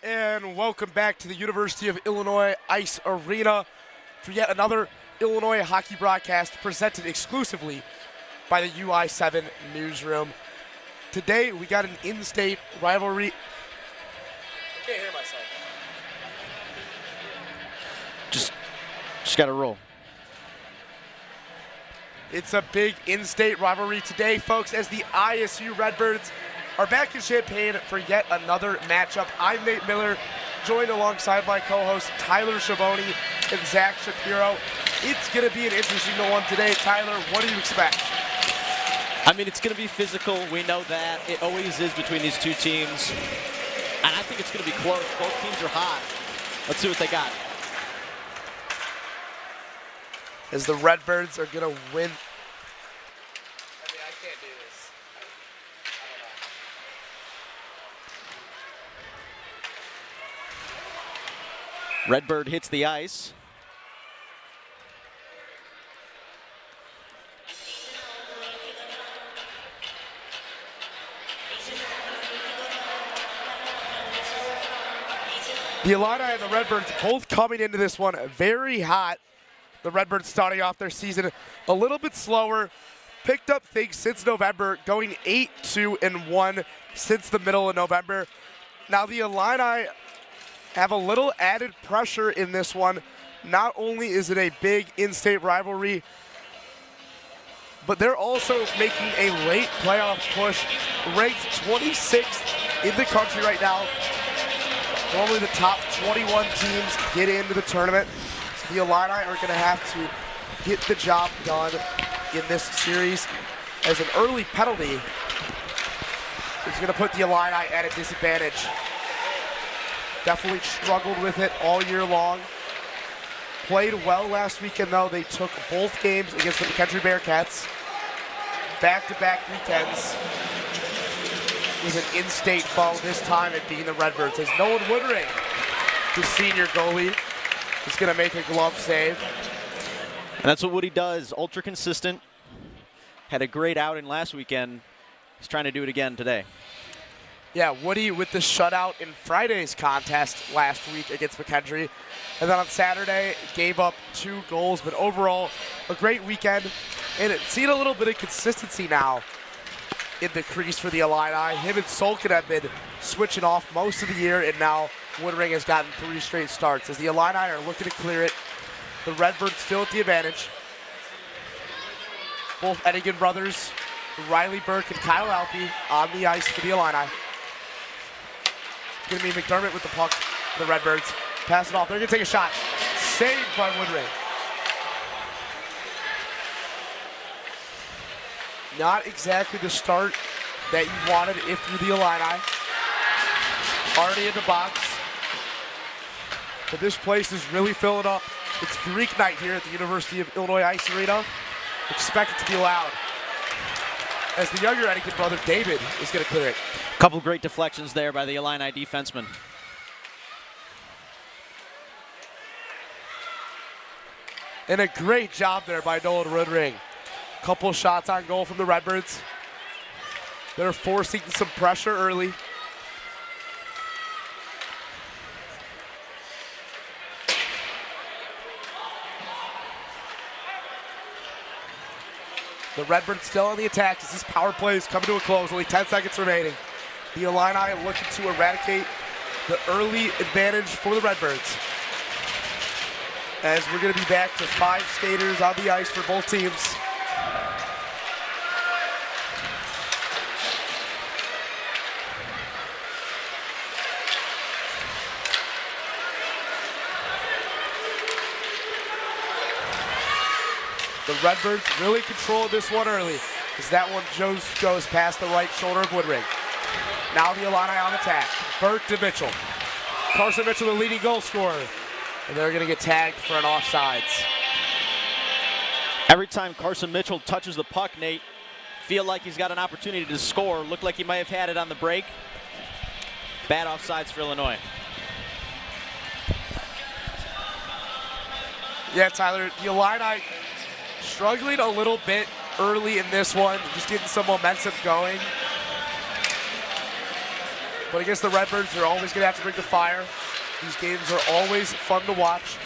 And welcome back to the University of Illinois Ice Arena for yet another Illinois hockey broadcast presented exclusively by the UI7 Newsroom. Today we got an in-state rivalry. I can't hear myself. Just gotta roll. It's a big in-state rivalry today, folks, as the ISU Redbirds are back in Champaign for yet another matchup. I'm Nate Miller, joined alongside my co-hosts Tyler Schiavone and Zach Shapiro. It's going to be an interesting one today. Tyler, what do you expect? I mean, it's going to be physical. We know that. It always is between these two teams. And I think it's going to be close. Both teams are hot. Let's see what they got. As the Redbirds are going to win. I can't do this. Redbird hits the ice. The Illini and the Redbirds both coming into this one very hot. The Redbirds starting off their season a little bit slower, picked up things since November, going 8-2-1 since the middle of November. Now the Illini have a little added pressure in this one. Not only is it a big in-state rivalry, but they're also making a late playoff push, ranked 26th in the country right now. Normally the top 21 teams get into the tournament. So the Illini are going to have to get the job done in this series, as an early penalty is going to put the Illini at a disadvantage. Definitely struggled with it all year long. Played well last weekend, though. They took both games against the McKendree Bearcats. Back-to-back weekends with an in-state foe, this time it being the Redbirds. As Nolan Woodring, the senior goalie, is going to make a glove save. And that's what Woody does. Ultra consistent. Had a great outing last weekend. He's trying to do it again today. Yeah, Woody with the shutout in Friday's contest last week against McKendree. And then on Saturday, gave up 2 goals. But overall, a great weekend. And it's seen a little bit of consistency now in the crease for the Illini. Him and Solkin have been switching off most of the year, and now Woodring has gotten 3 straight starts. As the Illini are looking to clear it, the Redbirds still at the advantage. Both Eddigan brothers, Riley Burke and Kyle Alpe on the ice for the Illini. It's going to be McDermott with the puck for the Redbirds. Pass it off. They're going to take a shot. Saved by Woodring. Not exactly the start that you wanted if you're the Illini. Already in the box. But this place is really filling up. It's Greek night here at the University of Illinois Ice Arena. Expect it to be loud, as the younger Eddigan brother, David, is going to clear it. Couple great deflections there by the Illini defenseman. And a great job there by Nolan Woodring. Couple shots on goal from the Redbirds. They're forcing some pressure early. The Redbirds still on the attack as this power play is coming to a close. Only 10 seconds remaining. The Illini looking to eradicate the early advantage for the Redbirds, as we're going to be back to 5 skaters on the ice for both teams. The Redbirds really control this one early, as that one goes past the right shoulder of Woodring. Now the Illini on attack. Burke to Mitchell. Carson Mitchell, the leading goal scorer. And they're going to get tagged for an offsides. Every time Carson Mitchell touches the puck, Nate, feel like he's got an opportunity to score. Looked like he might have had it on the break. Bad offsides for Illinois. Yeah, Tyler, the Illini struggling a little bit early in this one, just getting some momentum going. But against the Redbirds, they're always going to have to bring the fire. These games are always fun to watch.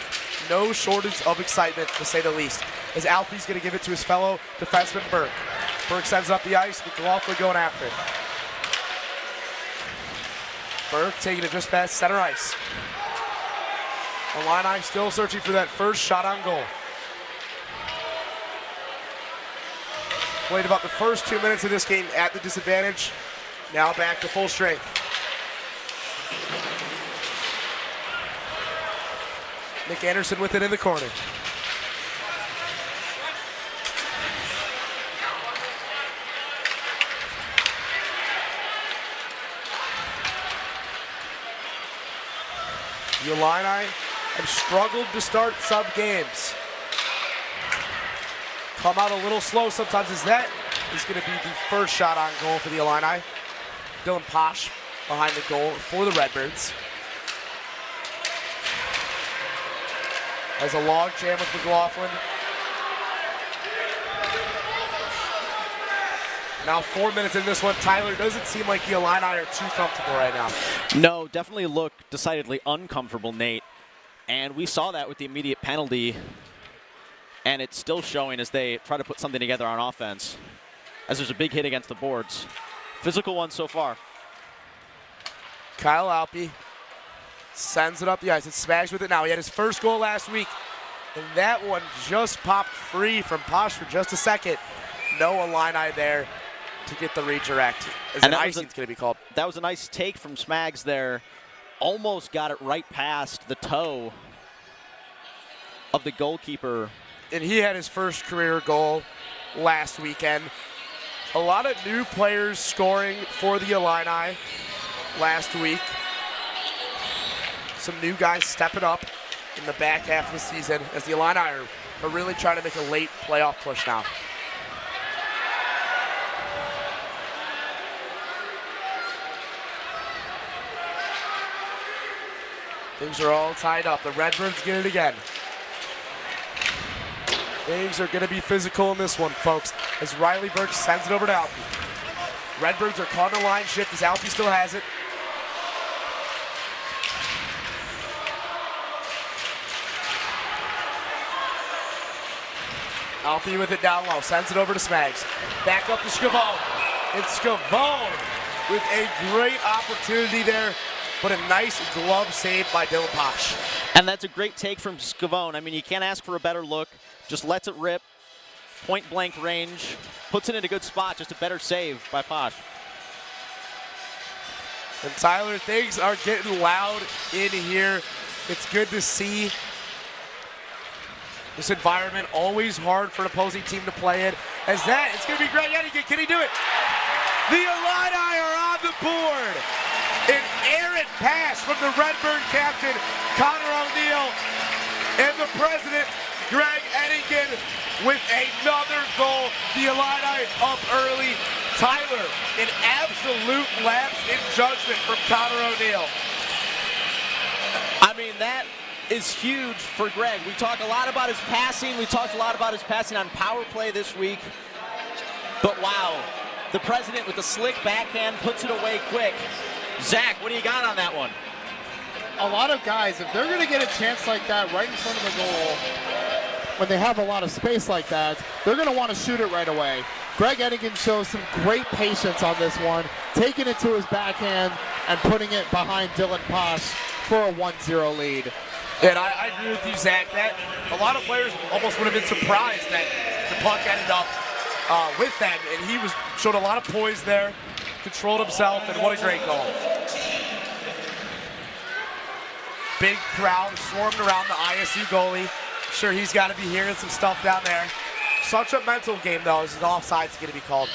No shortage of excitement, to say the least. As Alfie's going to give it to his fellow defenseman, Burke. Burke sends it up the ice, with McLaughlin going after it. Burke taking it just past center ice. Illini still searching for that first shot on goal. Played about the first 2 minutes of this game at the disadvantage. Now back to full strength. Nick Anderson with it in the corner. The Illini have struggled to start some games. Come out a little slow sometimes, as that is going to be the first shot on goal for the Illini. Dylan Posh behind the goal for the Redbirds. As a log jam with McLaughlin. Now 4 minutes in this one. Tyler, doesn't seem like the Illini are too comfortable right now. No, definitely look decidedly uncomfortable, Nate. And we saw that with the immediate penalty. And it's still showing as they try to put something together on offense. As there's a big hit against the boards. Physical one so far. Kyle Alpe sends it up the ice and smashed with it now. He had his first goal last week. And that one just popped free from Posh for just a second. No Illini there to get the redirect. As an icing's going to be called. That was a nice take from Smags there. Almost got it right past the toe of the goalkeeper. And he had his first career goal last weekend. A lot of new players scoring for the Illini last week. Some new guys stepping up in the back half of the season as the Illini are really trying to make a late playoff push now. Things are all tied up. The Redbirds get it again. Things are going to be physical in this one, folks, as Riley Burke sends it over to Alpe. Redbirds are caught in a line shift as Alpe still has it. Alpe with it down low, sends it over to Smags. Back up to Scavone. It's Scavone with a great opportunity there, but a nice glove save by Dylan Posh. And that's a great take from Scavone. I mean, you can't ask for a better look. Just lets it rip, point blank range, puts it in a good spot, just a better save by Posh. And Tyler, things are getting loud in here. It's good to see this environment, always hard for an opposing team to play in. As that, it's going to be Greg Hennigan. Can he do it? The Illini are on the board. An errant pass from the Redbird captain, Connor O'Neill, and the president, Greg Hennigan, with another goal. The Illini up early. Tyler, an absolute lapse in judgment from Connor O'Neill. I mean, that is huge for Greg. We talk a lot about his passing. We talked a lot about his passing on power play this week. But wow, the president with the slick backhand puts it away quick. Zach, what do you got on that one? A lot of guys, if they're going to get a chance like that right in front of the goal, when they have a lot of space like that, they're going to want to shoot it right away. Greg Hennigan shows some great patience on this one, taking it to his backhand and putting it behind Dylan Posh for a 1-0 lead. And I agree with you, Zach, that a lot of players almost would have been surprised that the puck ended up with them, and he showed a lot of poise there, controlled himself, and what a great goal. Big crowd swarmed around the ISU goalie. Sure, he's got to be hearing some stuff down there. Such a mental game, though, as an offside's going to be called.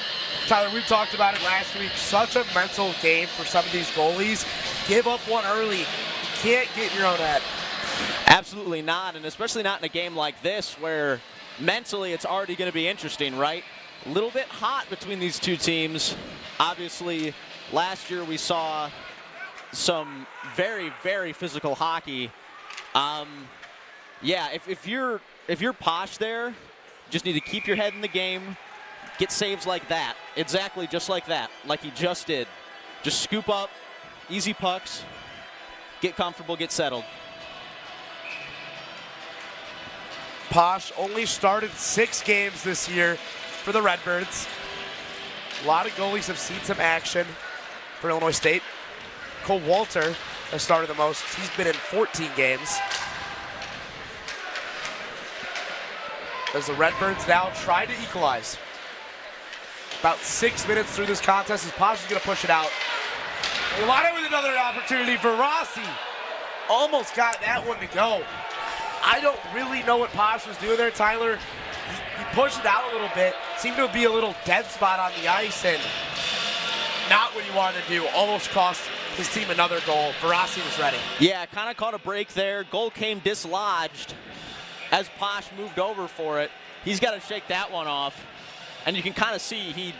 Tyler, we talked about it last week. Such a mental game for some of these goalies. Give up one early. You can't get in your own head. Absolutely not, and especially not in a game like this where mentally it's already going to be interesting, right? A little bit hot between these two teams. Obviously, last year we saw some very, very physical hockey. Yeah, if you're Posh there, you just need to keep your head in the game, get saves like that, exactly just like that, like he just did. Just scoop up easy pucks, get comfortable, get settled. Posh only started 6 games this year for the Redbirds. A lot of goalies have seen some action for Illinois State. Cole Walter has started the most. He's been in 14 games. As the Redbirds now try to equalize. About 6 minutes through this contest as Posh is going to push it out. Milano with another opportunity for Rossi. Almost got that one to go. I don't really know what Posh was doing there, Tyler. He pushed it out a little bit. Seemed to be a little dead spot on the ice and not what he wanted to do. Almost cost his team another goal. Rossi was ready. Yeah, kind of caught a break there. Goal came dislodged as Posh moved over for it. He's got to shake that one off. And you can kind of see he's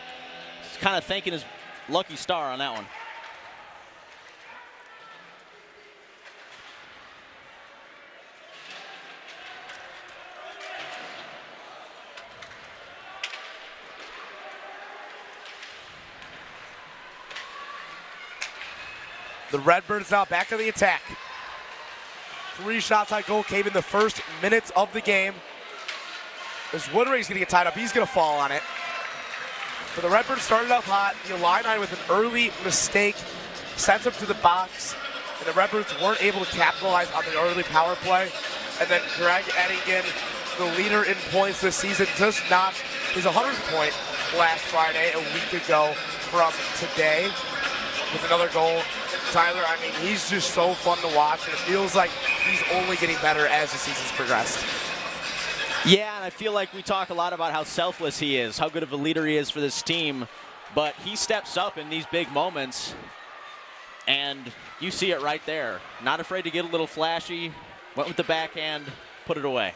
kind of thanking his lucky star on that one. The Redbirds now back on the attack. 3 shots on goal came in the first minutes of the game. As Woodring's gonna get tied up, he's gonna fall on it. But the Redbirds started off hot. The Illini with an early mistake sent him to the box, and the Redbirds weren't able to capitalize on the early power play. And then Greg Eddingen, the leader in points this season, just notched his 100th point last Friday, a week ago from today, with another goal. Tyler, I mean, he's just so fun to watch, and it feels like he's only getting better as the season's progressed. Yeah, and I feel like we talk a lot about how selfless he is, how good of a leader he is for this team, but he steps up in these big moments, and you see it right there. Not afraid to get a little flashy, went with the backhand, put it away.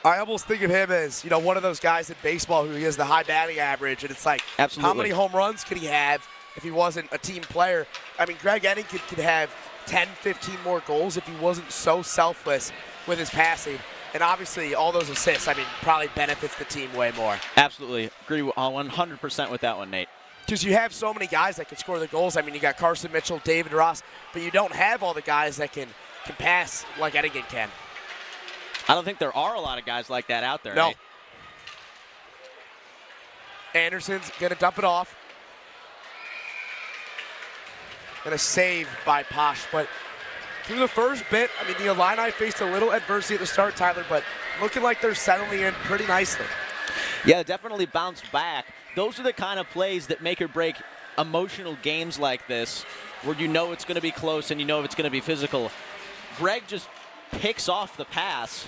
I almost think of him as, one of those guys in baseball who he has the high batting average, and it's like, absolutely, how many home runs could he have if he wasn't a team player? I mean, Greg Eddingen could have 10, 15 more goals if he wasn't so selfless with his passing. And obviously, all those assists, I mean, probably benefits the team way more. Absolutely. Agree 100% with that one, Nate. Because you have so many guys that can score the goals. I mean, you got Carson Mitchell, David Ross, but you don't have all the guys that can pass like Eddingen can. I don't think there are a lot of guys like that out there, No. Nate. Anderson's going to dump it off. And a save by Posh, but through the first bit, I mean, the Illini faced a little adversity at the start, Tyler, but looking like they're settling in pretty nicely. Yeah, definitely bounced back. Those are the kind of plays that make or break emotional games like this, where you know it's going to be close and you know it's going to be physical. Greg just picks off the pass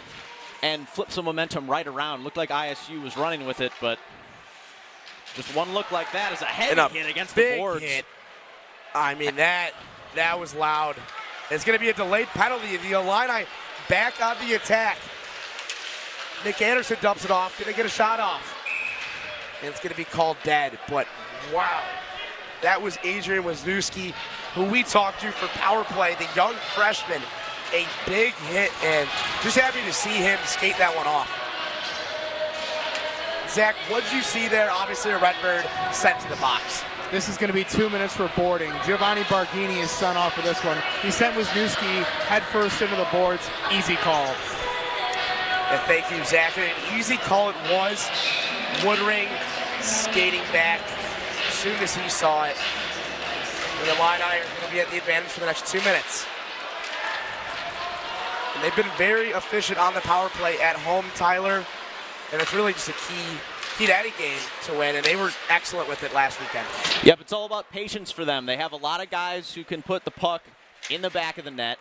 and flips the momentum right around. Looked like ISU was running with it, but just one look like that is a heavy hit against the boards. Hit. I mean, that was loud. It's going to be a delayed penalty. The Illini back on the attack. Nick Anderson dumps it off. Going to get a shot off. And it's going to be called dead. But, wow. That was Adrian Wisniewski, who we talked to for power play, the young freshman. A big hit, and just happy to see him skate that one off. Zach, what did you see there? Obviously, a Redbird sent to the box. This is going to be 2 minutes for boarding. Giovanni Barghini is sent off for this one. He sent Wisniewski head first into the boards. Easy call. And thank you, Zach. An easy call it was. Woodring skating back as soon as he saw it. And the Illini are going to be at the advantage for the next 2 minutes. And they've been very efficient on the power play at home, Tyler. And it's really just a key to any game to win, and they were excellent with it last weekend. Yep, it's all about patience for them. They have a lot of guys who can put the puck in the back of the net,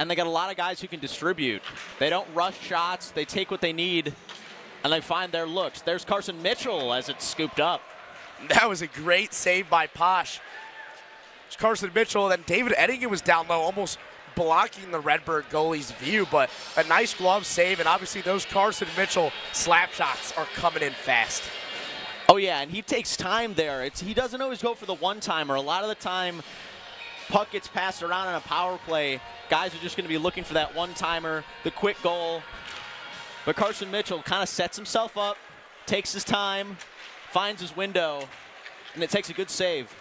and they got a lot of guys who can distribute. They don't rush shots. They take what they need, and they find their looks. There's Carson Mitchell as it's scooped up. That was a great save by Posh. It's Carson Mitchell, then David Eddingen was down low, almost blocking the Redbird goalie's view, but a nice glove save, and obviously those Carson Mitchell slap shots are coming in fast. Oh yeah, and he takes time there. He doesn't always go for the one-timer. A lot of the time, puck gets passed around in a power play. Guys are just going to be looking for that one-timer, the quick goal. But Carson Mitchell kind of sets himself up, takes his time, finds his window, and it takes a good save.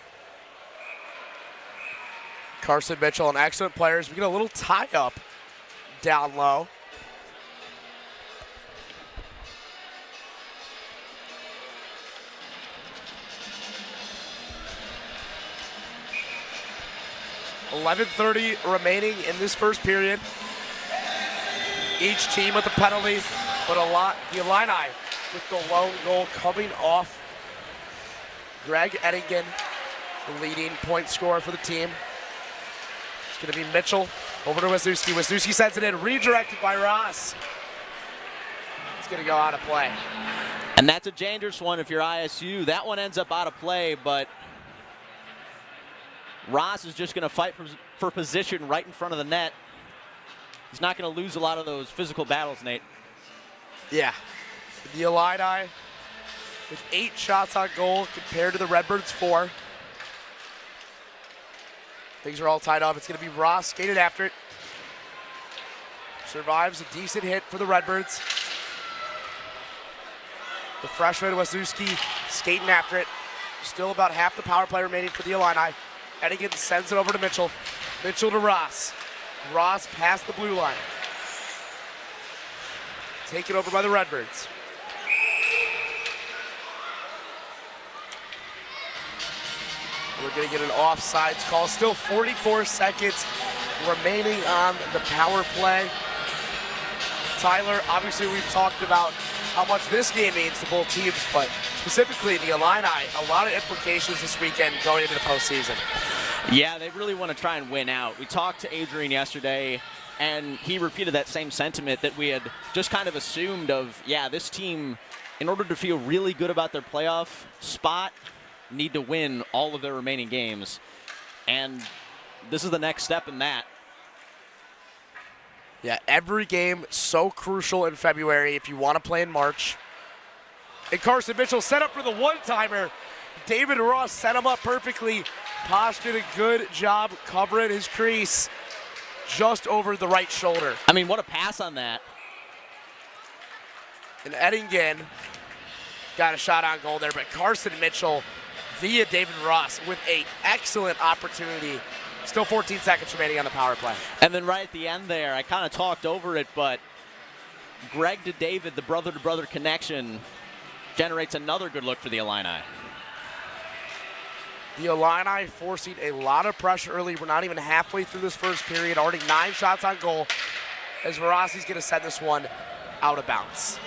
Carson Mitchell, an excellent player. We get a little tie up down low. .11:30 remaining in this first period. Each team with a penalty, but the Illini with the lone goal coming off Greg Eddingen, the leading point scorer for the team. It's going to be Mitchell over to Wisniewski. Wisniewski sends it in, redirected by Ross. It's going to go out of play. And that's a dangerous one if you're ISU. That one ends up out of play, but Ross is just going to fight for position right in front of the net. He's not going to lose a lot of those physical battles, Nate. Yeah. The Illini with 8 shots on goal compared to the Redbirds 4. Things are all tied up. It's going to be Ross skated after it. Survives a decent hit for the Redbirds. The freshman Wisniewski skating after it. Still about half the power play remaining for the Illini. Eddingen sends it over to Mitchell. Mitchell to Ross. Ross past the blue line. Taken over by the Redbirds. We're going to get an offsides call. Still 44 seconds remaining on the power play. Tyler, obviously we've talked about how much this game means to both teams, but specifically the Illini, a lot of implications this weekend going into the postseason. Yeah, they really want to try and win out. We talked to Adrian yesterday, and he repeated that same sentiment that we had just kind of assumed of, yeah, this team, in order to feel really good about their playoff spot, need to win all of their remaining games. And this is the next step in that. Yeah, every game so crucial in February if you want to play in March. And Carson Mitchell set up for the one-timer. David Ross set him up perfectly. Posh did a good job covering his crease just over the right shoulder. I mean, what a pass on that. And Eddingen got a shot on goal there, but Carson Mitchell via David Ross with an excellent opportunity. Still 14 seconds remaining on the power play. And then right at the end there, I kind of talked over it, but Greg to David, the brother-to-brother connection, generates another good look for the Illini. The Illini forcing a lot of pressure early. We're not even halfway through this first period. Already 9 shots on goal as Verassi's going to send this one out of bounds.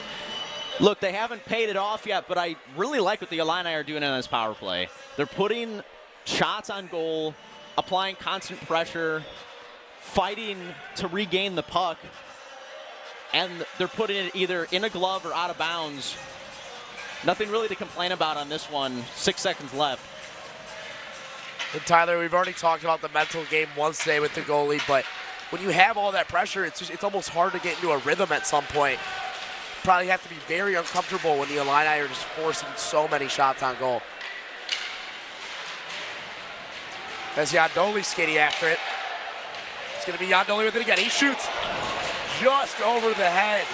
Look, they haven't paid it off yet, but I really like what the Illini are doing on this power play. They're putting shots on goal, applying constant pressure, fighting to regain the puck, and they're putting it either in a glove or out of bounds. Nothing really to complain about on this one. 6 seconds left. And Tyler, we've already talked about the mental game once today with the goalie, but when you have all that pressure, it's almost hard to get into a rhythm at some point. Probably have to be very uncomfortable when the Illini are just forcing so many shots on goal. As Yandoli skating after it. It's going to be Yandoli with it again. He shoots just over the head.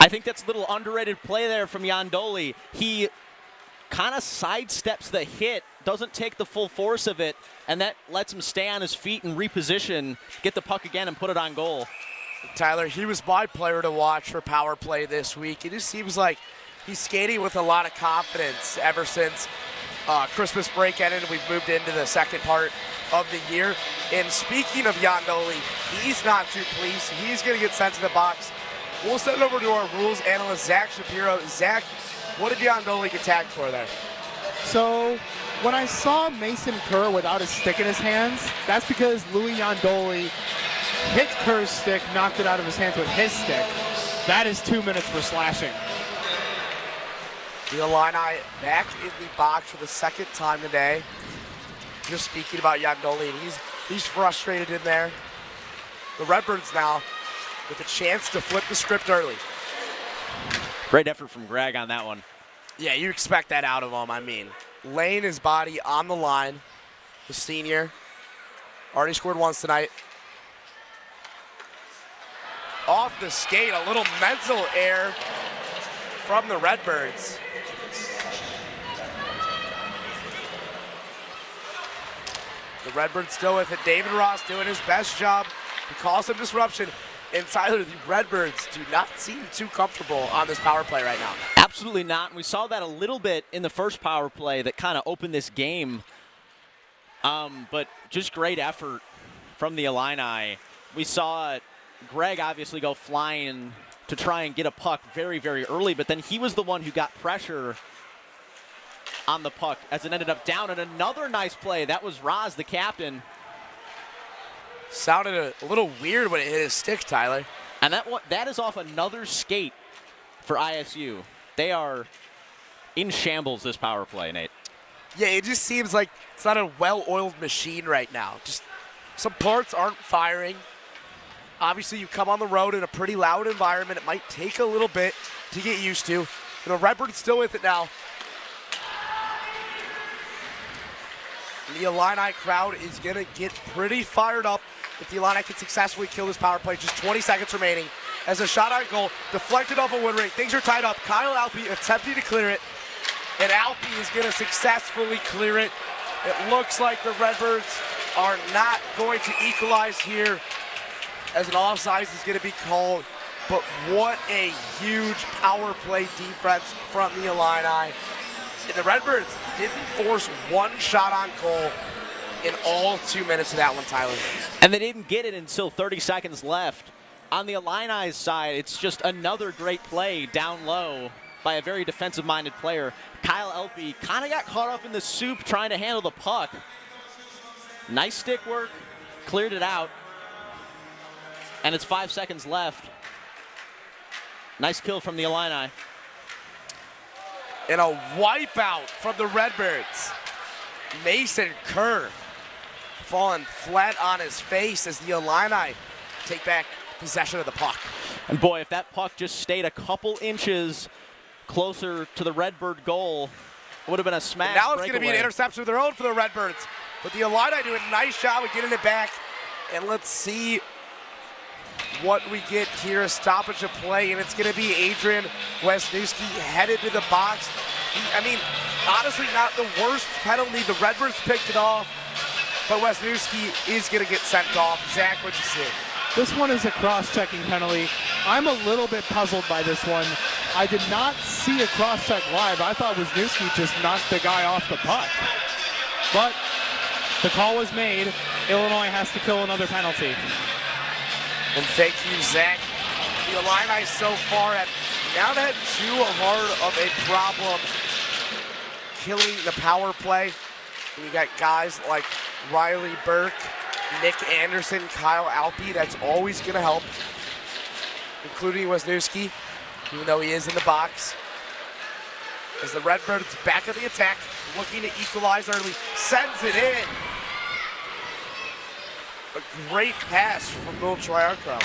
I think that's a little underrated play there from Yandoli. He kind of sidesteps the hit, doesn't take the full force of it, and that lets him stay on his feet and reposition, get the puck again, and put it on goal. Tyler, he was my player to watch for power play this week. It just seems like he's skating with a lot of confidence ever since Christmas break ended. We've moved into the second part of the year. And speaking of Yandoli, he's not too pleased. He's going to get sent to the box. We'll send it over to our rules analyst, Zach Shapiro. Zach, what did Yandoli get tagged for there? So when I saw Mason Kerr without his stick in his hands, that's because Louis Yandoli hit Kerr's stick, knocked it out of his hands with his stick. That is 2 minutes for slashing. The Illini back in the box for the second time today. Just speaking about Yandoli, and he's frustrated in there. The Redbirds now with a chance to flip the script early. Great effort from Greg on that one. Yeah, you expect that out of him. I mean, laying his body on the line. The senior already scored once tonight. Off the skate, a little mental error from the Redbirds. The Redbirds still with it. David Ross doing his best job to cause some disruption. And Tyler, the Redbirds do not seem too comfortable on this power play right now. Absolutely not. And we saw that a little bit in the first power play that kind of opened this game. But just great effort from the Illini. We saw Greg obviously go flying to try and get a puck very, very early, but then he was the one who got pressure on the puck as it ended up down. And another nice play. That was Roz, the captain. Sounded a little weird when it hit his stick, Tyler. And that is off another skate for ISU. They are in shambles this power play, Nate. Yeah, it just seems like it's not a well-oiled machine right now. Just some parts aren't firing. Obviously, you come on the road in a pretty loud environment. It might take a little bit to get used to. And the Redbirds still with it now. The Illini crowd is going to get pretty fired up if the Illini can successfully kill this power play. Just 20 seconds remaining as a shot on goal, deflected off a Woodring. Things are tied up. Kyle Alpe attempting to clear it, and Alpe is going to successfully clear it. It looks like the Redbirds are not going to equalize here as an offsides is going to be called. But what a huge power play defense from the Illini. And the Redbirds didn't force one shot on goal in all 2 minutes of that one, Tyler. And they didn't get it until 30 seconds left. On the Illini's side, it's just another great play down low by a very defensive-minded player. Kyle Elpe kind of got caught up in the soup trying to handle the puck. Nice stick work, cleared it out. And it's 5 seconds left. Nice kill from the Illini. And a wipeout from the Redbirds. Mason Kerr falling flat on his face as the Illini take back possession of the puck. And boy, if that puck just stayed a couple inches closer to the Redbird goal, it would have been a smash And now it's breakaway. going to be an interception of their own for the Redbirds. But the Illini do a nice job of getting it back. And let's see what we get here, a stoppage of play, and it's going to be Adrian Wisniewski headed to the box. I mean, honestly, not the worst penalty. The Redbirds picked it off, but Wisniewski is going to get sent off. Zach, what'd you see? This one is a cross-checking penalty. I'm a little bit puzzled by this one. I did not see a cross-check live. I thought Wisniewski just knocked the guy off the puck. But the call was made. Illinois has to kill another penalty. And thank you, Zach. The Illini so far have not had too hard of a problem killing the power play. And you got guys like Riley Burke, Nick Anderson, Kyle Alpe. That's always going to help, including Wisniewski, even though he is in the box. As the Redbirds back of the attack, looking to equalize early, sends it in. A great pass from Will Triarco.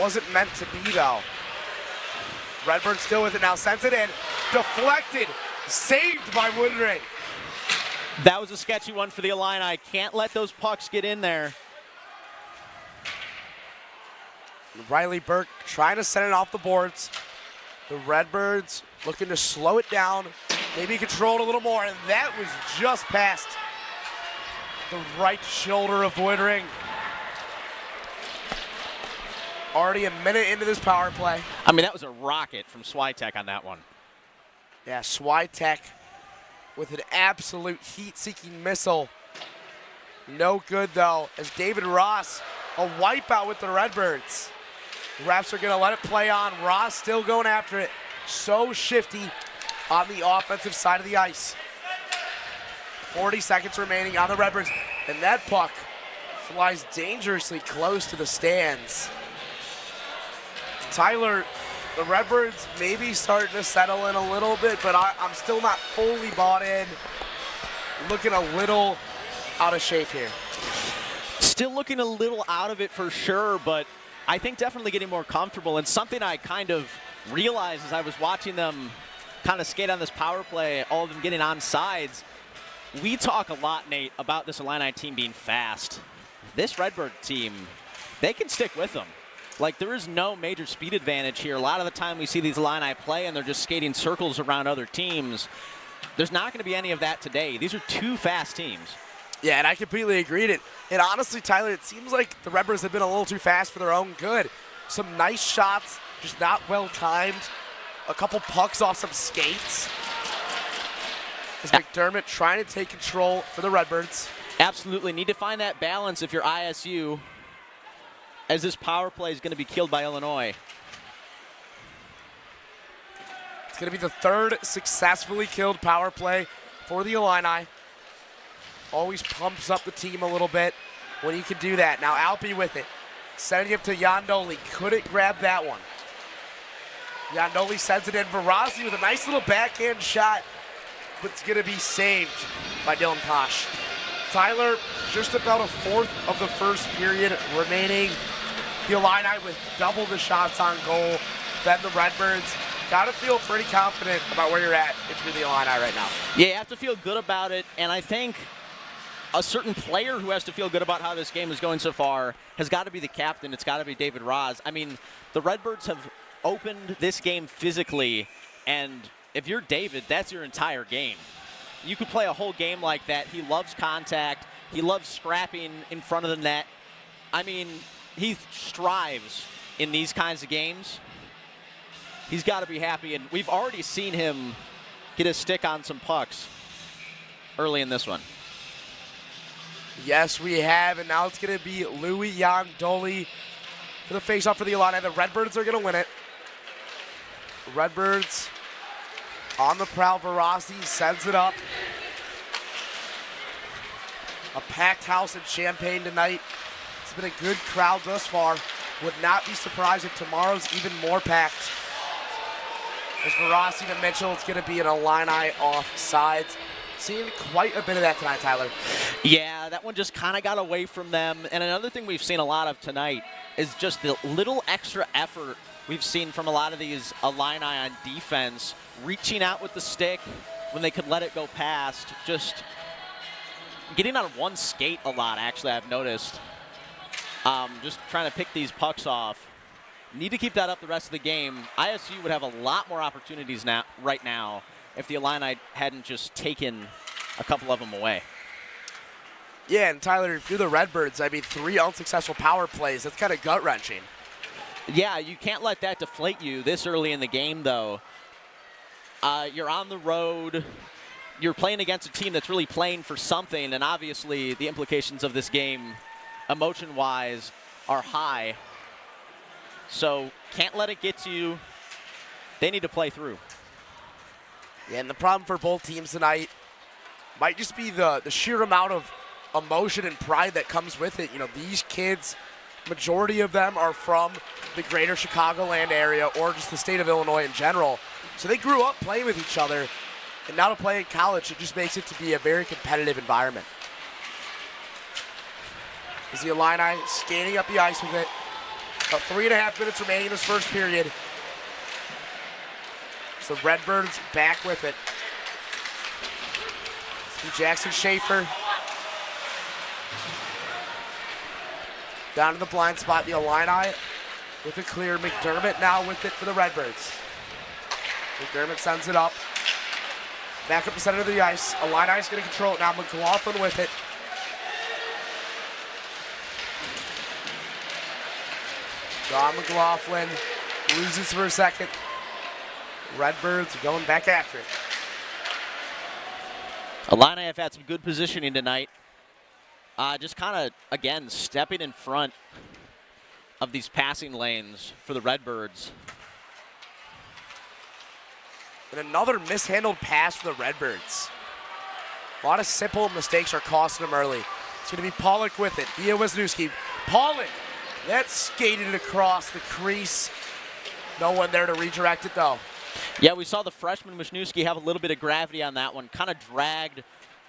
Wasn't meant to be, though. Redbird still with it now, sends it in. Deflected, saved by Woodring. That was a sketchy one for the Illini. Can't let those pucks get in there. Riley Burke trying to send it off the boards. The Redbirds looking to slow it down, maybe control it a little more, and that was just past the right shoulder of Woodring. Already a minute into this power play. I mean, that was a rocket from Switek on that one. Yeah, Switek with an absolute heat-seeking missile. No good, though, as David Ross, a wipeout with the Redbirds. Refs are going to let it play on. Ross still going after it. So shifty on the offensive side of the ice. 40 seconds remaining on the Redbirds, and that puck flies dangerously close to the stands. Tyler, the Redbirds maybe starting to settle in a little bit, but I'm still not fully bought in. Looking a little out of shape here. Still looking a little out of it for sure, but I think definitely getting more comfortable. And something I kind of realized as I was watching them kind of skate on this power play, all of them getting on sides. We talk a lot, Nate, about this Illini team being fast. This Redbird team, they can stick with them. Like, there is no major speed advantage here. A lot of the time we see these Illini play and they're just skating circles around other teams. There's not going to be any of that today. These are two fast teams. Yeah, and I completely agreed. And honestly, Tyler, it seems like the Redbirds have been a little too fast for their own good. Some nice shots, just not well timed. A couple pucks off some skates. Is McDermott trying to take control for the Redbirds? Absolutely. Need to find that balance if you're ISU, as this power play is going to be killed by Illinois. It's going to be the third successfully killed power play for the Illini. Always pumps up the team a little bit when you can do that. Now Alpi with it. Sending it to Yandoli. Couldn't grab that one. Yandoli sends it in. Verossi with a nice little backhand shot, but it's going to be saved by Dylan Posh. Tyler, just about a fourth of the first period remaining. The Illini with double the shots on goal than the Redbirds. Got to feel pretty confident about where you're at if you're the Illini right now. Yeah, you have to feel good about it, and I think a certain player who has to feel good about how this game is going so far has got to be the captain. It's got to be David Roz. I mean, the Redbirds have opened this game physically, and if you're David, that's your entire game. You could play a whole game like that. He loves contact. He loves scrapping in front of the net. I mean, he strives in these kinds of games. He's got to be happy, and we've already seen him get his stick on some pucks early in this one. Yes, we have, and now it's going to be Louis Yandoli for the faceoff for the Illini. The Redbirds are going to win it. Redbirds on the prowl. Verossi sends it up. A packed house in Champaign tonight. It's been a good crowd thus far. Would not be surprised if tomorrow's even more packed. As Verossi to Mitchell, it's going to be an Illini offsides. Seeing quite a bit of that tonight, Tyler. Yeah, that one just kind of got away from them. And another thing we've seen a lot of tonight is just the little extra effort we've seen from a lot of these Illini on defense, reaching out with the stick when they could let it go past, just getting on one skate a lot, actually, I've noticed. Just trying to pick these pucks off. Need to keep that up the rest of the game. ISU would have a lot more opportunities right now if the Illini hadn't just taken a couple of them away. Yeah, and Tyler, if you're the Redbirds, I mean, 3 unsuccessful power plays. That's kind of gut-wrenching. Yeah, you can't let that deflate you this early in the game, though. You're on the road. You're playing against a team that's really playing for something, and obviously the implications of this game, emotion-wise, are high. So can't let it get to you. They need to play through. Yeah, and the problem for both teams tonight might just be the sheer amount of emotion and pride that comes with it. You know, these kids, majority of them are from the greater Chicagoland area or just the state of Illinois in general. So they grew up playing with each other, and now to play in college, it just makes it to be a very competitive environment. Is the Illini skating up the ice with it? About 3.5 minutes remaining in this first period. So Redbirds back with it. See Jackson Schaefer down to the blind spot. The Illini with a clear. McDermott now with it for the Redbirds. McDermott sends it up. Back up the center of the ice. Illini's going to control it now. McLaughlin with it. John McLaughlin loses for a second. Redbirds are going back after it. Illini have had some good positioning tonight. Just kind of, again, stepping in front of these passing lanes for the Redbirds. And another mishandled pass for the Redbirds. A lot of simple mistakes are costing them early. It's going to be Pollock with it via Wisniewski. Pollock, that's skated across the crease. No one there to redirect it, though. Yeah, we saw the freshman Wisniewski have a little bit of gravity on that one. Kind of dragged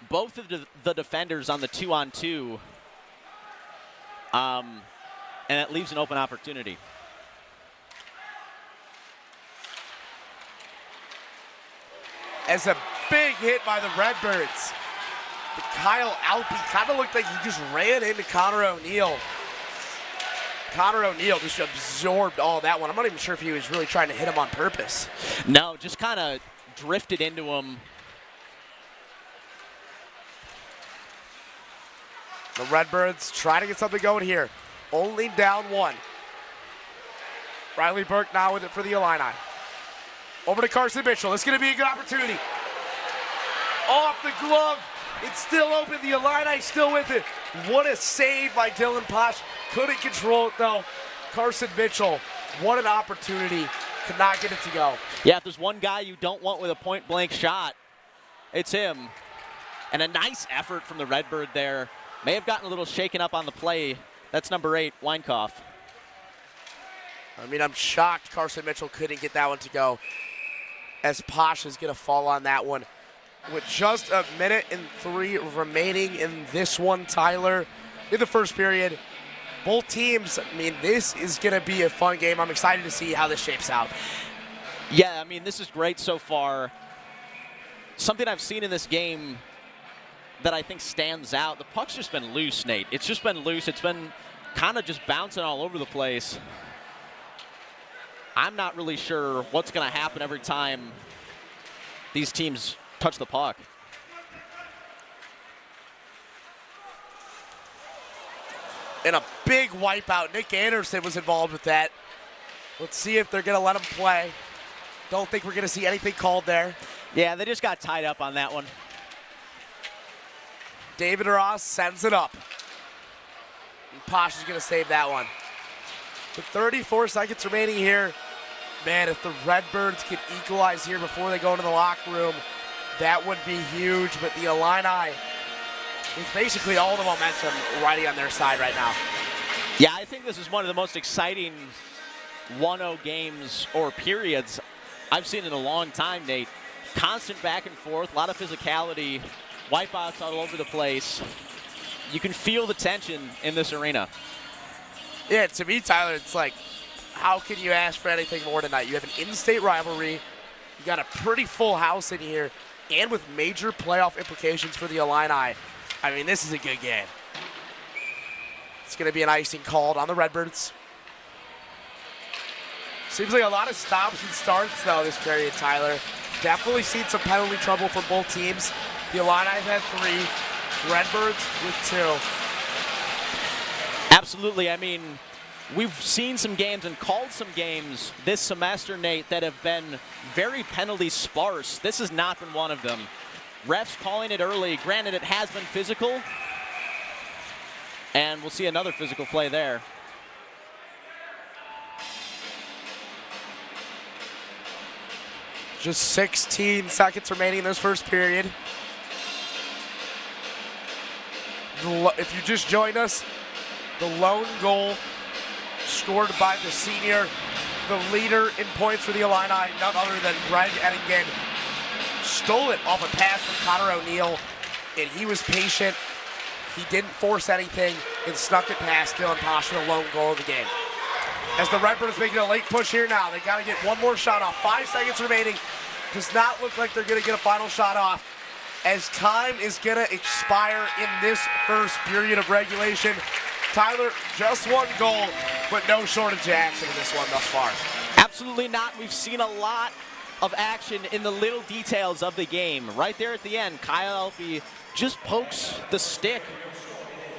both of the defenders on the 2-on-2. And it leaves an open opportunity. As a big hit by the Redbirds. But Kyle Alpi kind of looked like he just ran into Connor O'Neill. Connor O'Neill just absorbed all that one. I'm not even sure if he was really trying to hit him on purpose. No, just kind of drifted into him. The Redbirds trying to get something going here. Only down 1. Riley Burke now with it for the Illini. Over to Carson Mitchell. This is going to be a good opportunity. Off the glove. It's still open. The Illini still with it. What a save by Dylan Posh. Couldn't control it though. Carson Mitchell, what an opportunity. Could not get it to go. Yeah, if there's one guy you don't want with a point-blank shot, it's him. And a nice effort from the Redbird there. May have gotten a little shaken up on the play. That's number 8, Weinkoff. I mean, I'm shocked Carson Mitchell couldn't get that one to go, as Posh is going to fall on that one. With just a minute and 3 remaining in this one, Tyler, in the first period. Both teams, I mean, this is going to be a fun game. I'm excited to see how this shapes out. Yeah, I mean, this is great so far. Something I've seen in this game that I think stands out, the puck's just been loose, Nate. It's just been loose. It's been kind of just bouncing all over the place. I'm not really sure what's going to happen every time these teams touch the puck. And a big wipeout. Nick Anderson was involved with that. Let's see if they're going to let him play. Don't think we're going to see anything called there. Yeah, they just got tied up on that one. David Ross sends it up. And Posh is going to save that one. With 34 seconds remaining here, man, if the Redbirds could equalize here before they go into the locker room, that would be huge. But the Illini, with basically all the momentum riding on their side right now. Yeah, I think this is one of the most exciting 1-0 games or periods I've seen in a long time, Nate. Constant back and forth, a lot of physicality, wipeouts all over the place. You can feel the tension in this arena. Yeah, to me, Tyler, it's like, how can you ask for anything more tonight? You have an in-state rivalry. You got a pretty full house in here, and with major playoff implications for the Illini. I mean, this is a good game. It's going to be an icing called on the Redbirds. Seems like a lot of stops and starts, though, this period, Tyler. Definitely seen some penalty trouble from both teams. The Illini had 3, Redbirds with 2. Absolutely. I mean, we've seen some games and called some games this semester, Nate, that have been very penalty sparse. This has not been one of them. Refs calling it early. Granted, it has been physical. And we'll see another physical play there. Just 16 seconds remaining in this first period. If you just joined us, the lone goal scored by the senior, the leader in points for the Illini, none other than Greg Eddingen. Stole it off a pass from Connor O'Neill, and he was patient. He didn't force anything and snuck it past Dylan Posh for the lone goal of the game. As the Redbirds making a late push here now, they got to get one more shot off. 5 seconds remaining. Does not look like they're going to get a final shot off, as time is going to expire in this first period of regulation. Tyler, just one goal, but no shortage of action in this one thus far. Absolutely not. We've seen a lot of action in the little details of the game. Right there at the end, Kyle Elfie just pokes the stick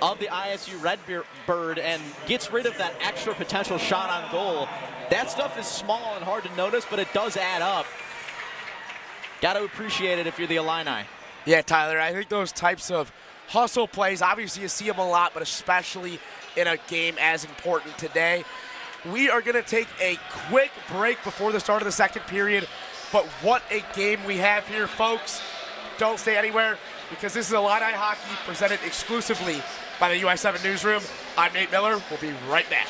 of the ISU Redbird and gets rid of that extra potential shot on goal. That stuff is small and hard to notice, but it does add up. Got to appreciate it if you're the Illini. Yeah, Tyler, I think those types of hustle plays, obviously you see them a lot, but especially in a game as important today. We are going to take a quick break before the start of the second period, but what a game we have here, folks. Don't stay anywhere, because this is Illini Hockey presented exclusively by the US 7 Newsroom. I'm Nate Miller. We'll be right back.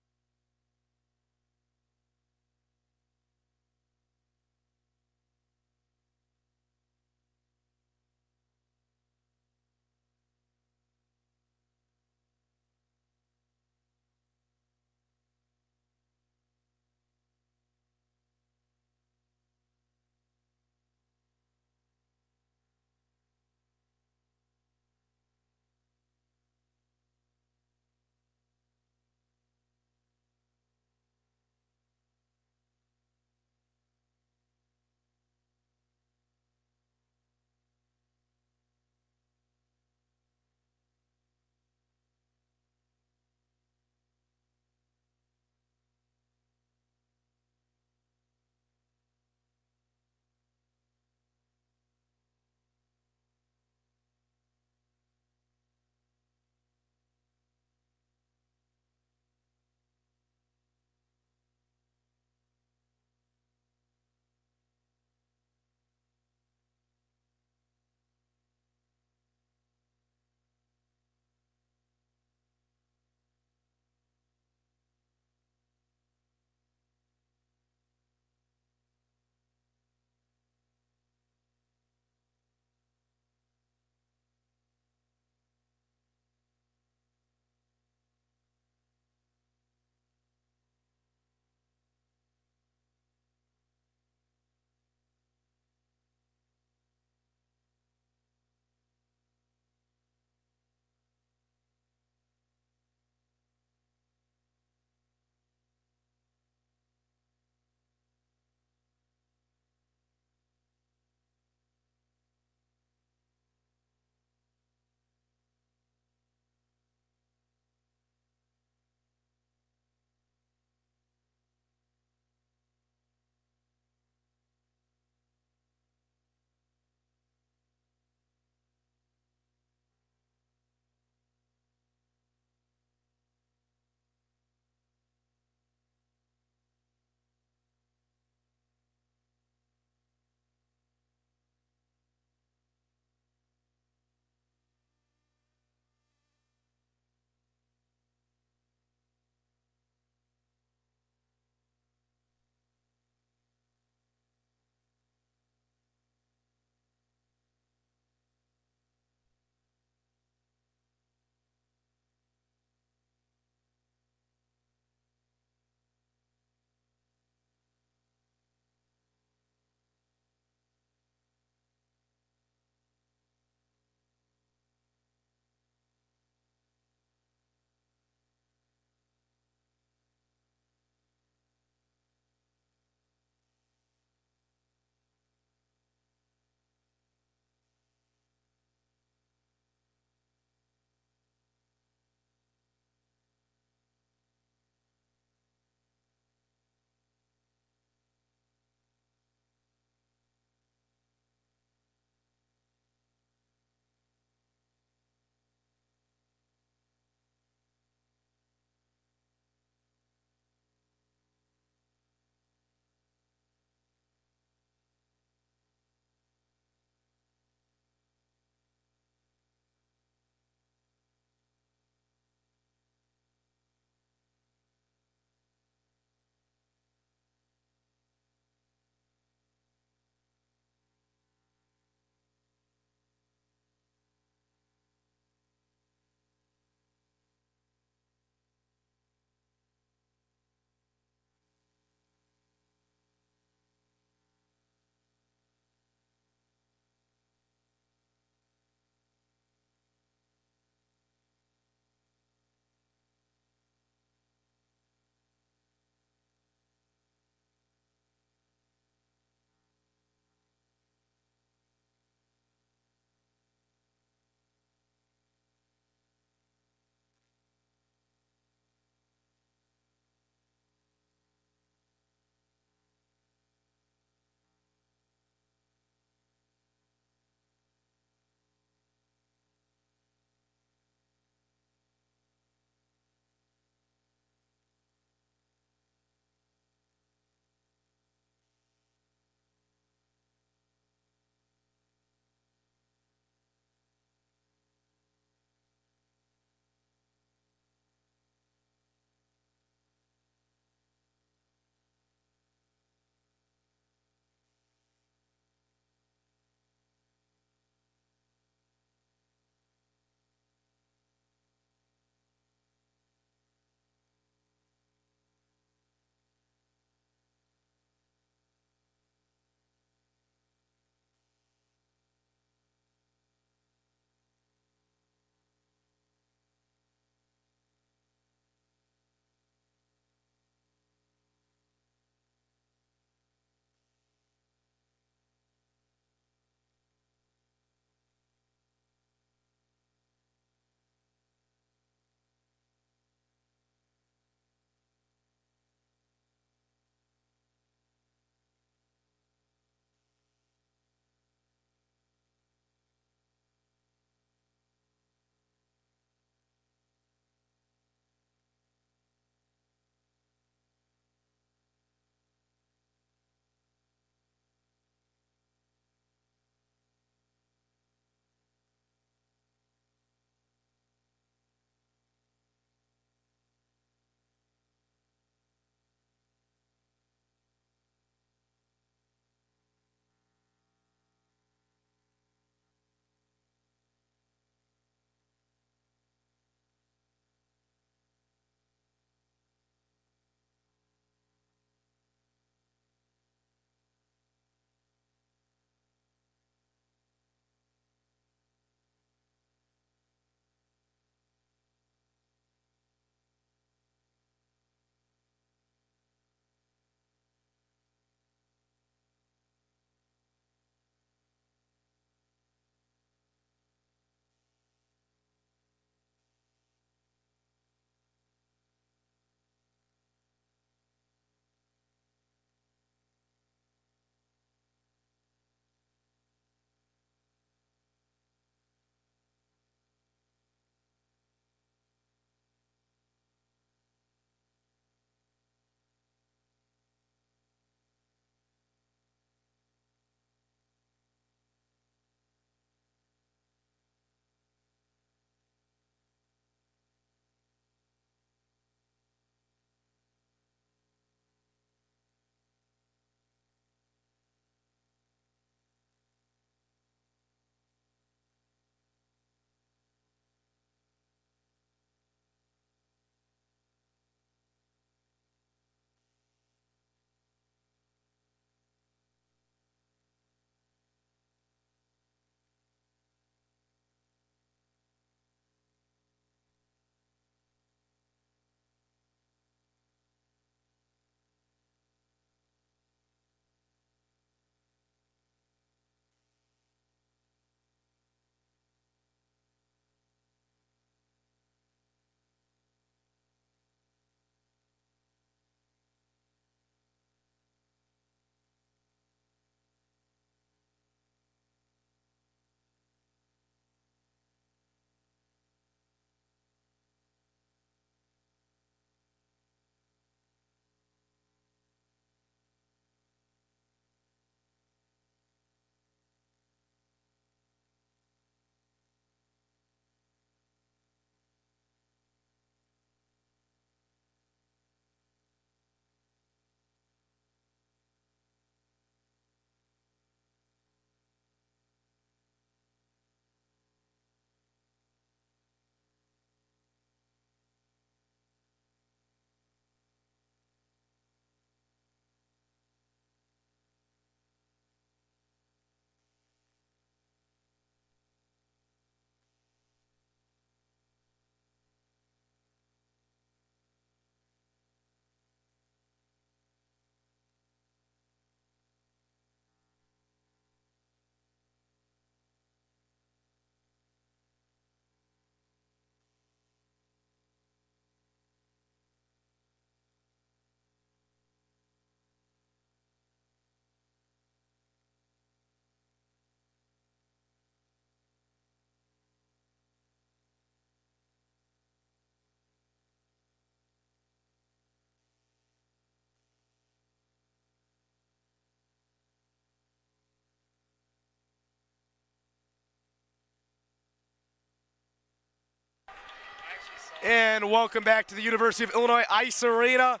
And welcome back to the University of Illinois Ice Arena.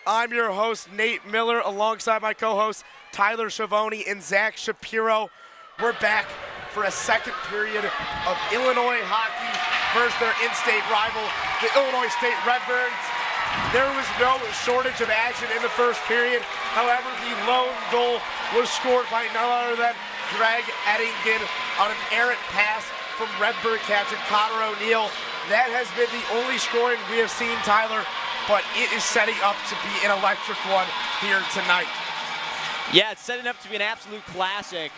I'm your host, Nate Miller, alongside my co-hosts, Tyler Schiavone and Zach Shapiro. We're back for a second period of Illinois hockey versus their in-state rival, the Illinois State Redbirds. There was no shortage of action in the first period. However, the lone goal was scored by none other than Greg Eddingen on an errant pass from Redbird captain Connor O'Neill. That has been the only scoring we have seen, Tyler, but it is setting up to be an electric one here tonight. Yeah, it's setting up to be an absolute classic.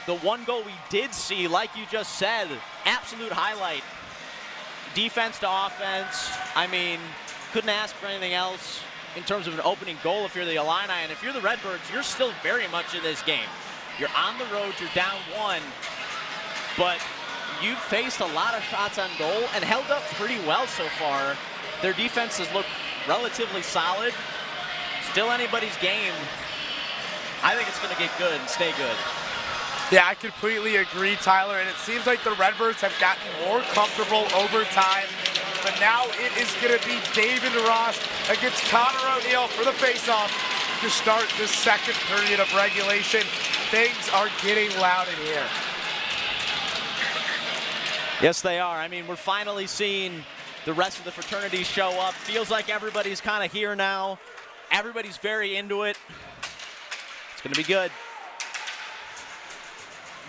The one goal we did see, like you just said, absolute highlight. Defense to offense. I mean, couldn't ask for anything else in terms of an opening goal if you're the Illini. And if you're the Redbirds, you're still very much in this game. You're on the road, you're down one, but you've faced a lot of shots on goal and held up pretty well so far. Their defense has looked relatively solid. Still anybody's game. I think it's going to get good and stay good. Yeah, I completely agree, Tyler, and it seems like the Redbirds have gotten more comfortable over time, but now it is going to be David Ross against Connor O'Neill for the faceoff to start the second period of regulation. Things are getting loud in here. Yes, they are. I mean, we're finally seeing the rest of the fraternity show up. Feels like everybody's kind of here now. Everybody's very into it. It's going to be good.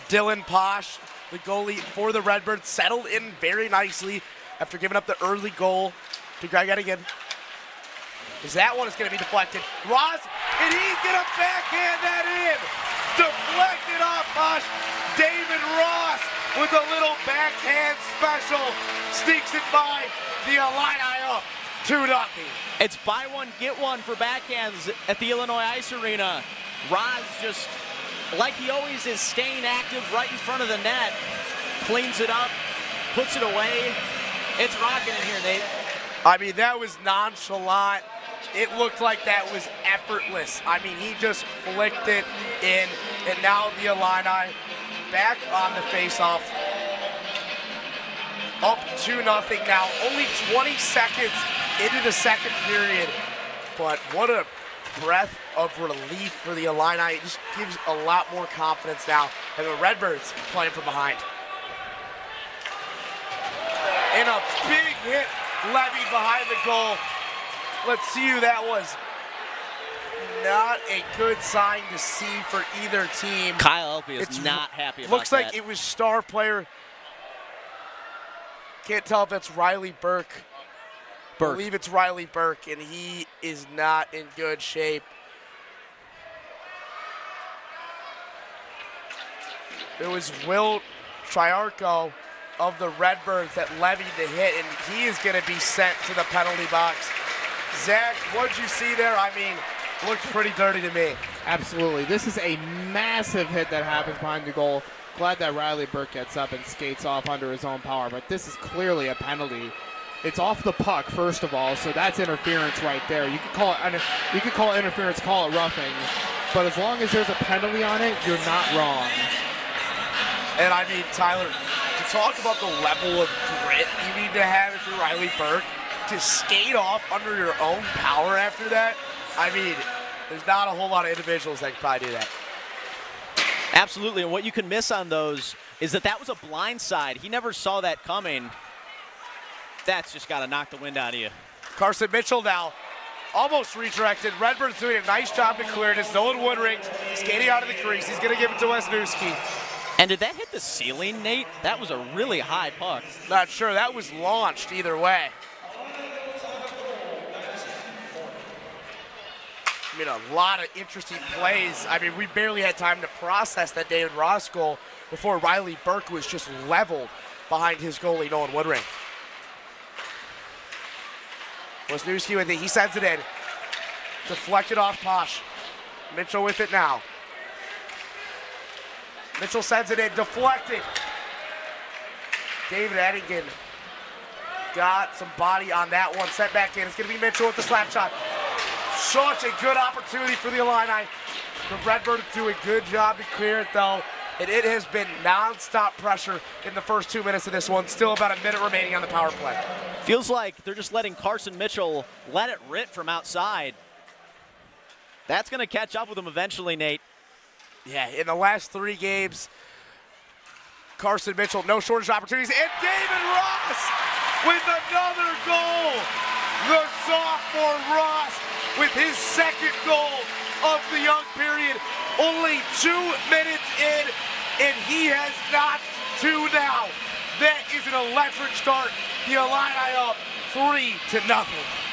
Dylan Posh, the goalie for the Redbirds, settled in very nicely after giving up the early goal to Greg Eddingen. As that one is going to be deflected. Ross, and he's going to backhand that in. Deflected off Posh. David Ross with a little backhand special. Sneaks it by the Illini up 2-0. It's buy one, get one for backhands at the Illinois Ice Arena. Ross just, like he always is, staying active right in front of the net. Cleans it up, puts it away. It's rocking in here, Nate. I mean, that was nonchalant. It looked like that was effortless. I mean, he just flicked it in, and now the Illini back on the faceoff. Up 2-0 now. Only 20 seconds into the second period, but what a breath of relief for the Illini. It just gives a lot more confidence now, and the Redbirds playing from behind. And a big hit levied behind the goal. Let's see who that was. Not a good sign to see for either team. Kyle Elpy is not happy about that. Looks like it was star player. Can't tell if it's Riley Burke. I believe it's Riley Burke, and he is not in good shape. It was Will Triarco of the Redbirds that levied the hit, and he is going to be sent to the penalty box. Zach, what'd you see there? I mean, looked pretty dirty to me. Absolutely. This is a massive hit that happens behind the goal. Glad that Riley Burke gets up and skates off under his own power, but this is clearly a penalty. It's off the puck, first of all, so that's interference right there. You could call it interference, call it roughing, but as long as there's a penalty on it, you're not wrong. And I mean, Tyler, to talk about the level of grit you need to have if you're Riley Burke, to skate off under your own power after that, I mean, there's not a whole lot of individuals that can probably do that. Absolutely, and what you can miss on those is that was a blind side. He never saw that coming. That's just got to knock the wind out of you. Carson Mitchell now almost redirected. Redbirds doing a nice job to clear it. It's Nolan Woodring skating out of the crease. He's going to give it to Wisniewski. And did that hit the ceiling, Nate? That was a really high puck. Not sure. That was launched either way. I mean, a lot of interesting plays. I mean, we barely had time to process that David Ross goal before Riley Burke was just leveled behind his goalie, Nolan Woodring. Wisniewski with it. He sends it in. Deflected off Posh. Mitchell with it now. Mitchell sends it in. Deflected. David Eddingen got some body on that one. Sent back in. It's going to be Mitchell with the slap shot. Such a good opportunity for the Illini. The Redbirds do a good job to clear it, though. And it has been non-stop pressure in the first 2 minutes of this one. Still about a minute remaining on the power play. Feels like they're just letting Carson Mitchell let it rip from outside. That's going to catch up with him eventually, Nate. Yeah, in the last 3 games, Carson Mitchell, no shortage of opportunities, and David Ross with another goal. The sophomore Ross with his second goal of the young period. Only 2 minutes in, and he has knocked 2 now. That is an electric start. The Illini up 3-0.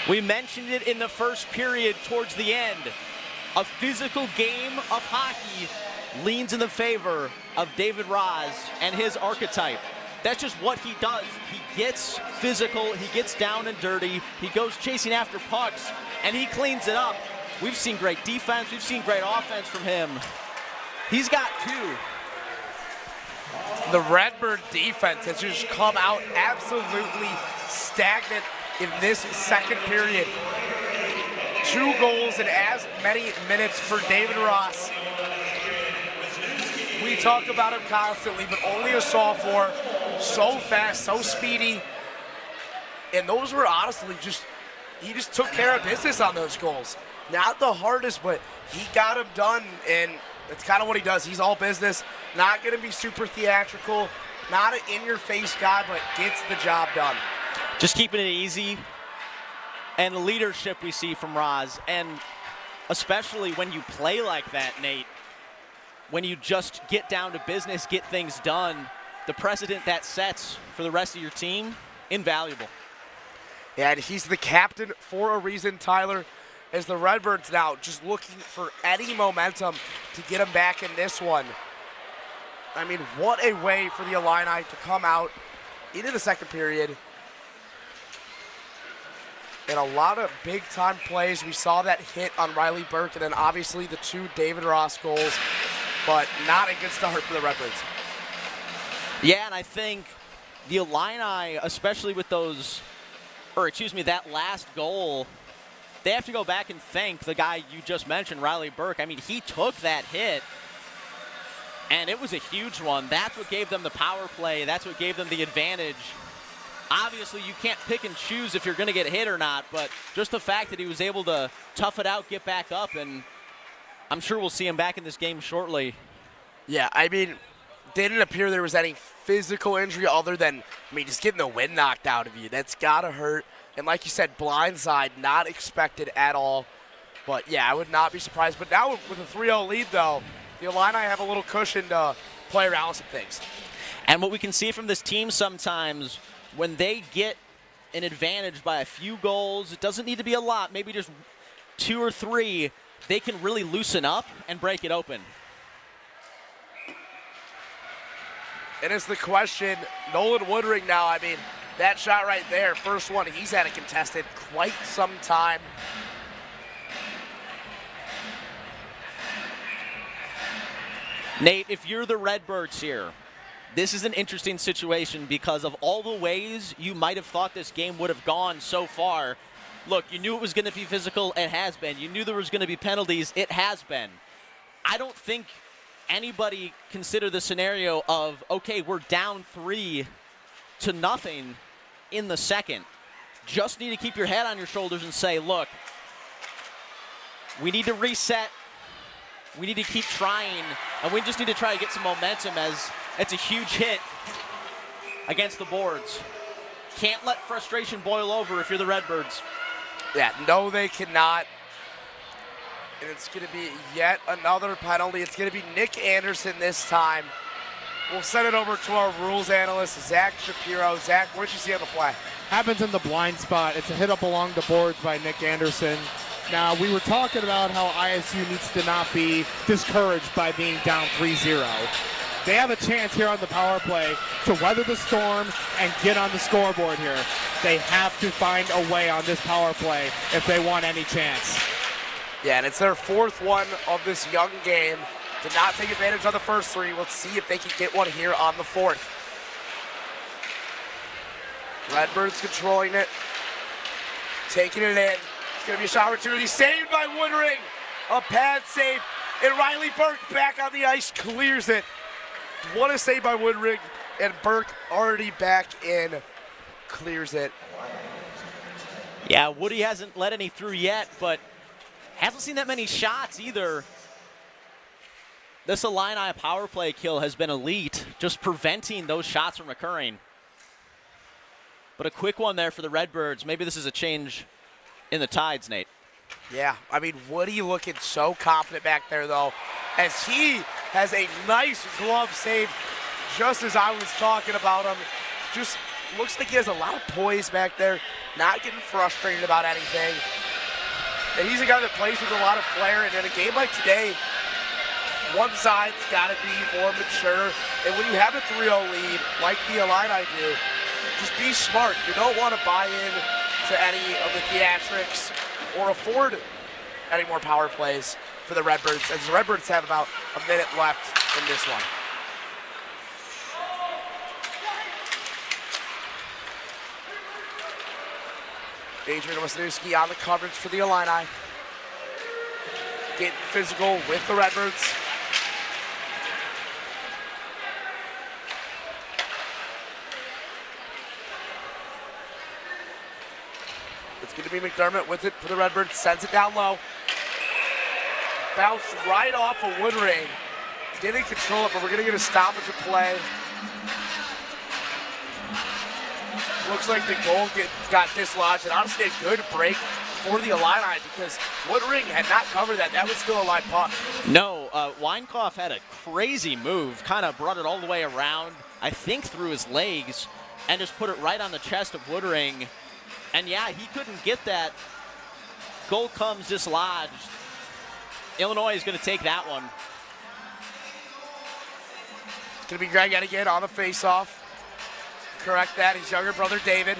We mentioned it in the first period towards the end. A physical game of hockey leans in the favor of David Ross and his archetype. That's just what he does. He gets physical, he gets down and dirty, he goes chasing after pucks, and he cleans it up. We've seen great defense, we've seen great offense from him. He's got 2. The Redbird defense has just come out absolutely stagnant in this second period. 2 goals in as many minutes for David Ross. We talk about him constantly, but only a sophomore, so fast, so speedy. And those were honestly he just took care of business on those goals. Not the hardest, but he got them done, and that's kind of what he does. He's all business, not going to be super theatrical, not an in-your-face guy, but gets the job done. Just keeping it easy, and the leadership we see from Roz, and especially when you play like that, Nate, when you just get down to business, get things done, the precedent that sets for the rest of your team, invaluable. Yeah, and he's the captain for a reason, Tyler, as the Redbirds now just looking for any momentum to get them back in this one. I mean, what a way for the Illini to come out into the second period. And a lot of big-time plays. We saw that hit on Riley Burke, and then obviously the 2 David Ross goals, but not a good start for the Redbirds. Yeah, and I think the Illini, especially with that last goal, they have to go back and thank the guy you just mentioned, Riley Burke. I mean, he took that hit, and it was a huge one. That's what gave them the power play. That's what gave them the advantage. Obviously, you can't pick and choose if you're going to get hit or not, but just the fact that he was able to tough it out, get back up, and I'm sure we'll see him back in this game shortly. Yeah, I mean, didn't appear there was any physical injury other than, just getting the wind knocked out of you. That's got to hurt. And like you said, blindside, not expected at all. But, yeah, I would not be surprised. But now with a 3-0 lead, though, the Illini have a little cushion to play around with some things. And what we can see from this team sometimes, when they get an advantage by a few goals, it doesn't need to be a lot, maybe just 2 or 3, they can really loosen up and break it open. And it's the question, Nolan Woodring now, that shot right there, first one, he's had it contested quite some time. Nate, if you're the Redbirds here, this is an interesting situation because of all the ways you might have thought this game would have gone so far. Look, you knew it was going to be physical, it has been. You knew there was going to be penalties, it has been. I don't think anybody consider the scenario of, okay, we're down 3-0 in the second. Just need to keep your head on your shoulders and say, look, we need to reset. We need to keep trying, and we just need to try to get some momentum as it's a huge hit against the boards. Can't let frustration boil over if you're the Redbirds. Yeah, no, they cannot. And it's going to be yet another penalty. It's going to be Nick Anderson this time. We'll send it over to our rules analyst, Zach Shapiro. Zach, what did you see on the play? Happens in the blind spot. It's a hit up along the boards by Nick Anderson. Now, we were talking about how ISU needs to not be discouraged by being down 3-0. They have a chance here on the power play to weather the storm and get on the scoreboard here. They have to find a way on this power play if they want any chance. Yeah, and it's their 4th one of this young game. Did not take advantage of the first 3. Let's see if they can get one here on the 4th. Redbirds controlling it, taking it in. It's going to be a shot opportunity, saved by Woodring. A pad save, and Riley Burke back on the ice, clears it. What a save by Woodring, and Burke already back in, clears it. Yeah, Woody hasn't let any through yet, but hasn't seen that many shots either. This Illini power play kill has been elite, just preventing those shots from occurring. But a quick one there for the Redbirds. Maybe this is a change in the Tides, Nate. Yeah, I mean, Woody looking so confident back there, though, as he has a nice glove save, just as I was talking about him. Just looks like he has a lot of poise back there, not getting frustrated about anything. And he's a guy that plays with a lot of flair, and in a game like today, one side's got to be more mature. And when you have a 3-0 lead, like the Illini do, just be smart. You don't want to buy in to any of the theatrics or afford any more power plays for the Redbirds, as the Redbirds have about a minute left in this one. Adrian Wisniewski on the coverage for the Illini. Getting physical with the Redbirds. It's going to be McDermott with it for the Redbirds. Sends it down low. Bounced right off of Woodring. Didn't control it, but we're going to get a stoppage of play. Looks like the goal got dislodged, and honestly a good break for the Illini because Woodring had not covered that. That was still a live puck. No, Weinkoff had a crazy move, kind of brought it all the way around, I think through his legs, and just put it right on the chest of Woodring. And yeah, he couldn't get that. Goal comes dislodged. Illinois is going to take that one. It's going to be Greg Enigan on the faceoff. Correct that, his younger brother David.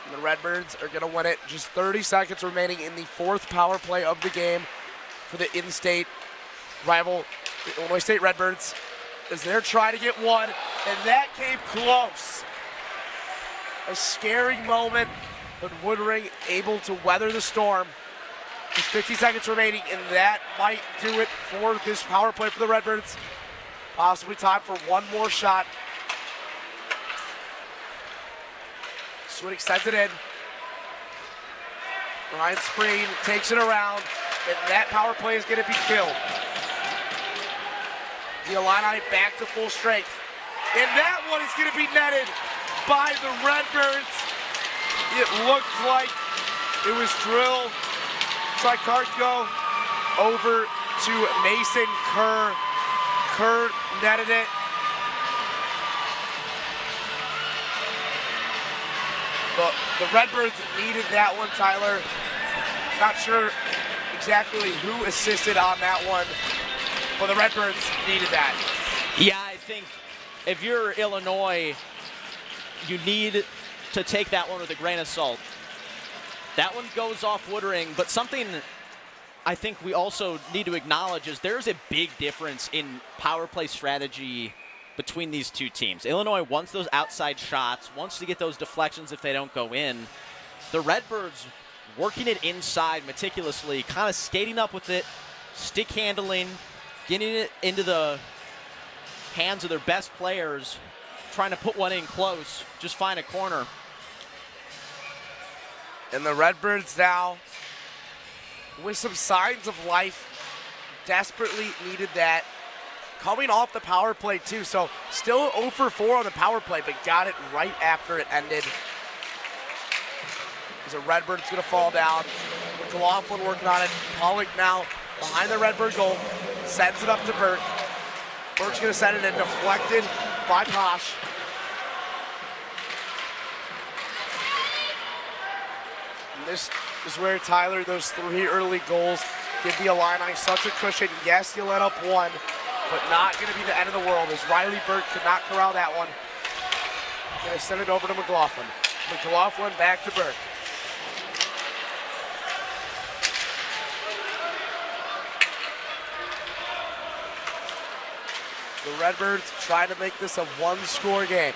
And the Redbirds are going to win it. Just 30 seconds remaining in the fourth power play of the game for the in-state rival, the Illinois State Redbirds, as they're trying to get one, and that came close. A scary moment, but Woodring able to weather the storm. Just 50 seconds remaining, and that might do it for this power play for the Redbirds. Possibly time for one more shot. Swinnick sends it in. Ryan Spreen takes it around, and that power play is going to be killed. The Illini back to full strength. And that one is going to be netted by the Redbirds. It looked like it was drilled. Tricarco over to Mason Kerr. Kerr netted it. The Redbirds needed that one, Tyler. Not sure exactly who assisted on that one, but the Redbirds needed that. Yeah, I think if you're Illinois, you need to take that one with a grain of salt. That one goes off Woodring, but something I think we also need to acknowledge is there's a big difference in power play strategy between these two teams. Illinois wants those outside shots, wants to get those deflections if they don't go in. The Redbirds working it inside meticulously, kind of skating up with it, stick handling, getting it into the hands of their best players, trying to put one in close, just find a corner. And the Redbirds now, with some signs of life, desperately needed that. Coming off the power play too, so still 0 for 4 on the power play, but got it right after it ended. As a Redbird's gonna fall down. McLaughlin working on it. Pollock now behind the Redbird goal, sends it up to Burke. Burke's gonna send it in, deflected by Posh. And this is where, Tyler, those 3 early goals give the Illini such a cushion. Yes, you let up one, but not going to be the end of the world, as Riley Burke could not corral that one. Going to send it over to McLaughlin. McLaughlin back to Burke. The Redbirds try to make this a one-score game.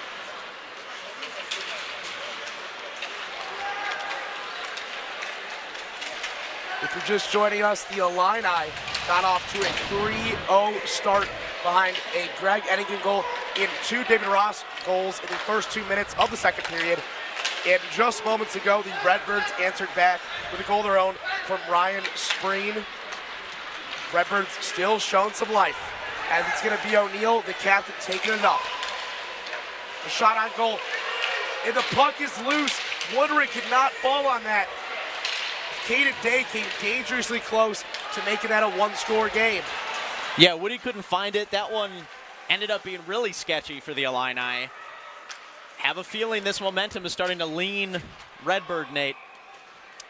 If you're just joining us, the Illini got off to a 3-0 start behind a Greg Enningen goal and 2 David Ross goals in the first 2 minutes of the second period. And just moments ago, the Redbirds answered back with a goal of their own from Ryan Spreen. Redbirds still showing some life, as it's going to be O'Neal, the captain, taking it up. The shot on goal, and the puck is loose. Woodring could not fall on that. Caden Day came dangerously close to making that a one-score game. Yeah, Woody couldn't find it. That one ended up being really sketchy for the Illini. Have a feeling this momentum is starting to lean Redbird, Nate.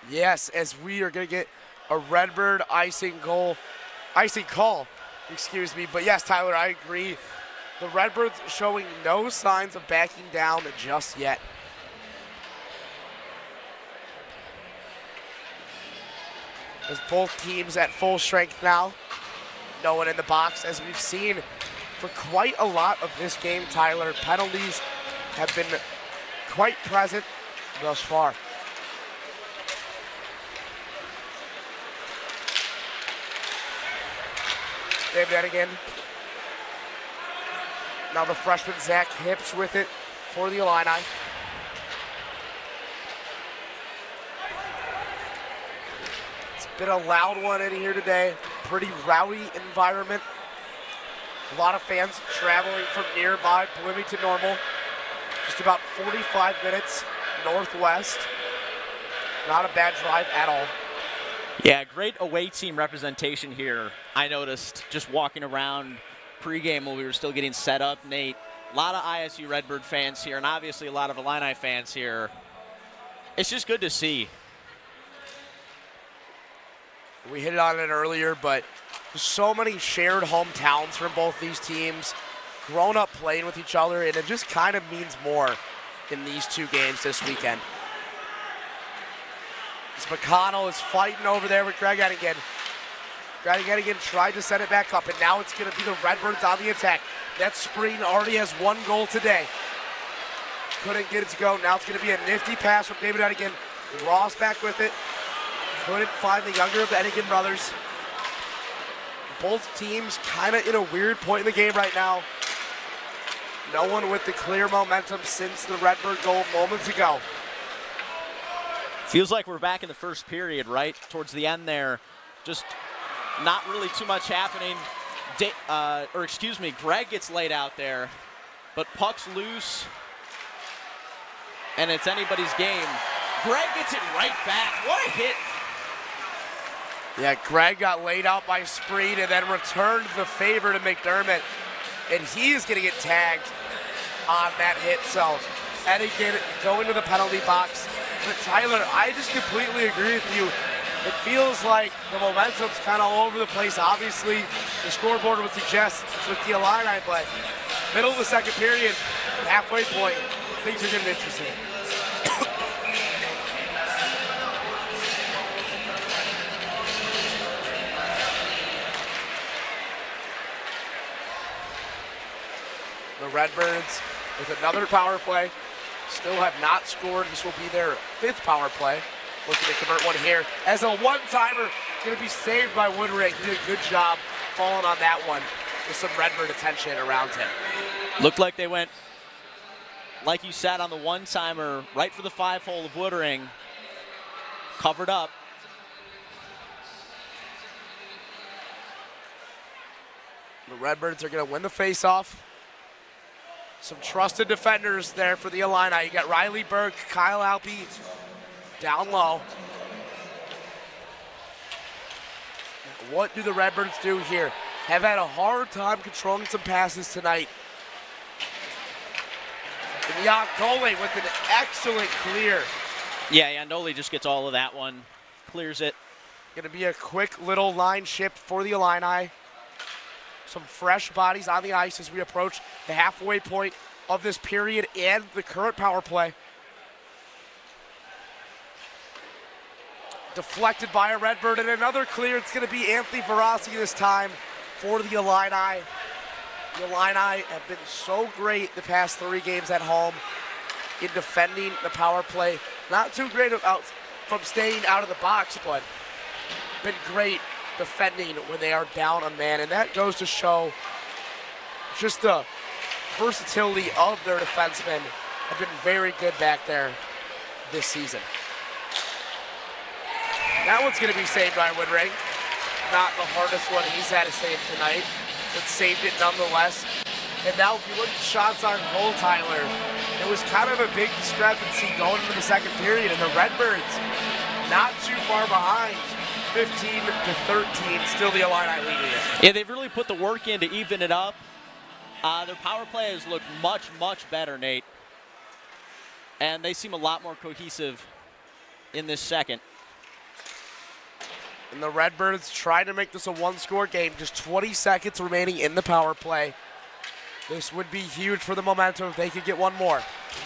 Yes, as we are going to get a Redbird icing call. Excuse me. But yes, Tyler, I agree. The Redbirds showing no signs of backing down just yet. As both teams at full strength now. No one in the box, as we've seen for quite a lot of this game, Tyler. Penalties have been quite present thus far. David Enningen. Now the freshman Zach Hips with it for the Illini. It's been a loud one in here today. Pretty rowdy environment. A lot of fans traveling from nearby Bloomington Normal. Just about 45 minutes northwest. Not a bad drive at all. Yeah, great away team representation here. I noticed just walking around pregame when we were still getting set up, Nate. A lot of ISU Redbird fans here, and obviously a lot of Illini fans here. It's just good to see. We hit on it earlier, but there's so many shared hometowns from both these teams, grown up playing with each other, and it just kind of means more in these two games this weekend. As McConnell is fighting over there with Greg Enningen. Greg Enningen tried to set it back up, and now it's going to be the Redbirds on the attack. That Spreen already has 1 goal today. Couldn't get it to go. Now it's going to be a nifty pass from David Enningen. Ross back with it. Couldn't find the younger of the Enningen brothers. Both teams kind of in a weird point in the game right now. No one with the clear momentum since the Redbird goal moments ago. Feels like we're back in the first period, right? Towards the end there. Just not really too much happening. Greg gets laid out there, but puck's loose, and it's anybody's game. Greg gets it right back. What a hit. Yeah, Greg got laid out by Spreen and then returned the favor to McDermott, and he is going to get tagged on that hit. So Enningen going to the penalty box. But Tyler, I just completely agree with you. It feels like the momentum's kind of all over the place. Obviously, the scoreboard would suggest it's with the Illini, but middle of the second period, halfway point, things are getting interesting. The Redbirds with another power play. Still have not scored. This will be their 5th power play. Looking to convert one here. As a one-timer, going to be saved by Woodring. He did a good job falling on that one with some Redbird attention around him. Looked like they went, like you said, on the one-timer, right for the 5-hole of Woodring. Covered up. The Redbirds are going to win the face-off. Some trusted defenders there for the Illini. You got Riley Burke, Kyle Alpe down low. What do the Redbirds do here? Have had a hard time controlling some passes tonight. And Yandole with an excellent clear. Yeah, Yandole just gets all of that one. Clears it. Going to be a quick little line shift for the Illini. Some fresh bodies on the ice as we approach the halfway point of this period and the current power play. Deflected by a Redbird, and another clear. It's going to be Anthony Verossi this time for the Illini. The Illini have been so great the past 3 games at home in defending the power play. Not too great from staying out of the box, but been great defending when they are down a man, and that goes to show just the versatility of their defensemen have been very good back there this season. That one's going to be saved by Woodring. Not the hardest one he's had to save tonight, but saved it nonetheless. And now if you look at shots on goal, Tyler, it was kind of a big discrepancy going into the second period, and the Redbirds not too far behind, 15-13, still the Illini leading it. Yeah, they've really put the work in to even it up. Their power play has looked much, much better, Nate. And they seem a lot more cohesive in this second. And the Redbirds trying to make this a one-score game, just 20 seconds remaining in the power play. This would be huge for the momentum if they could get one more.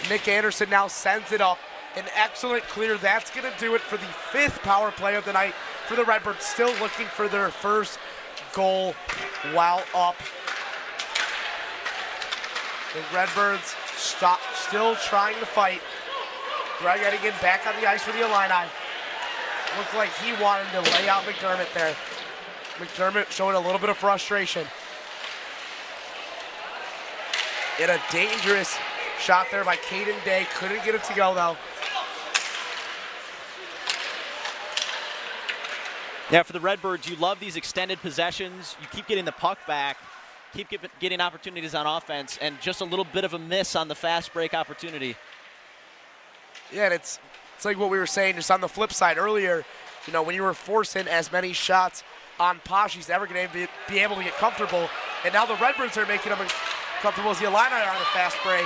Nick Anderson now sends it up. An excellent clear. That's going to do it for the 5th power play of the night for the Redbirds. Still looking for their first goal while up. The Redbirds still trying to fight. Greg Eddingen back on the ice for the Illini. Looked like he wanted to lay out McDermott there. McDermott showing a little bit of frustration. And a dangerous shot there by Caden Day. Couldn't get it to go, though. Yeah, for the Redbirds, you love these extended possessions. You keep getting the puck back, keep getting opportunities on offense, and just a little bit of a miss on the fast break opportunity. Yeah, and it's like what we were saying just on the flip side earlier. You know, when you were forcing as many shots on Posh, he's never going to be able to get comfortable. And now the Redbirds are making him comfortable as the Illini are on a fast break.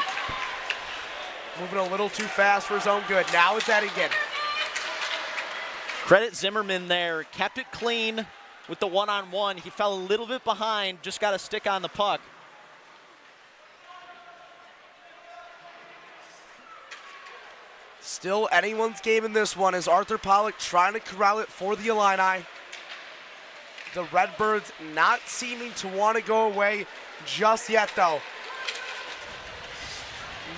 Moving a little too fast for his own good. Now it's Eddingen. Credit Zimmerman there, kept it clean with the one-on-one. He fell a little bit behind, just got a stick on the puck. Still anyone's game in this one as Arthur Pollock trying to corral it for the Illini. The Redbirds not seeming to want to go away just yet, though.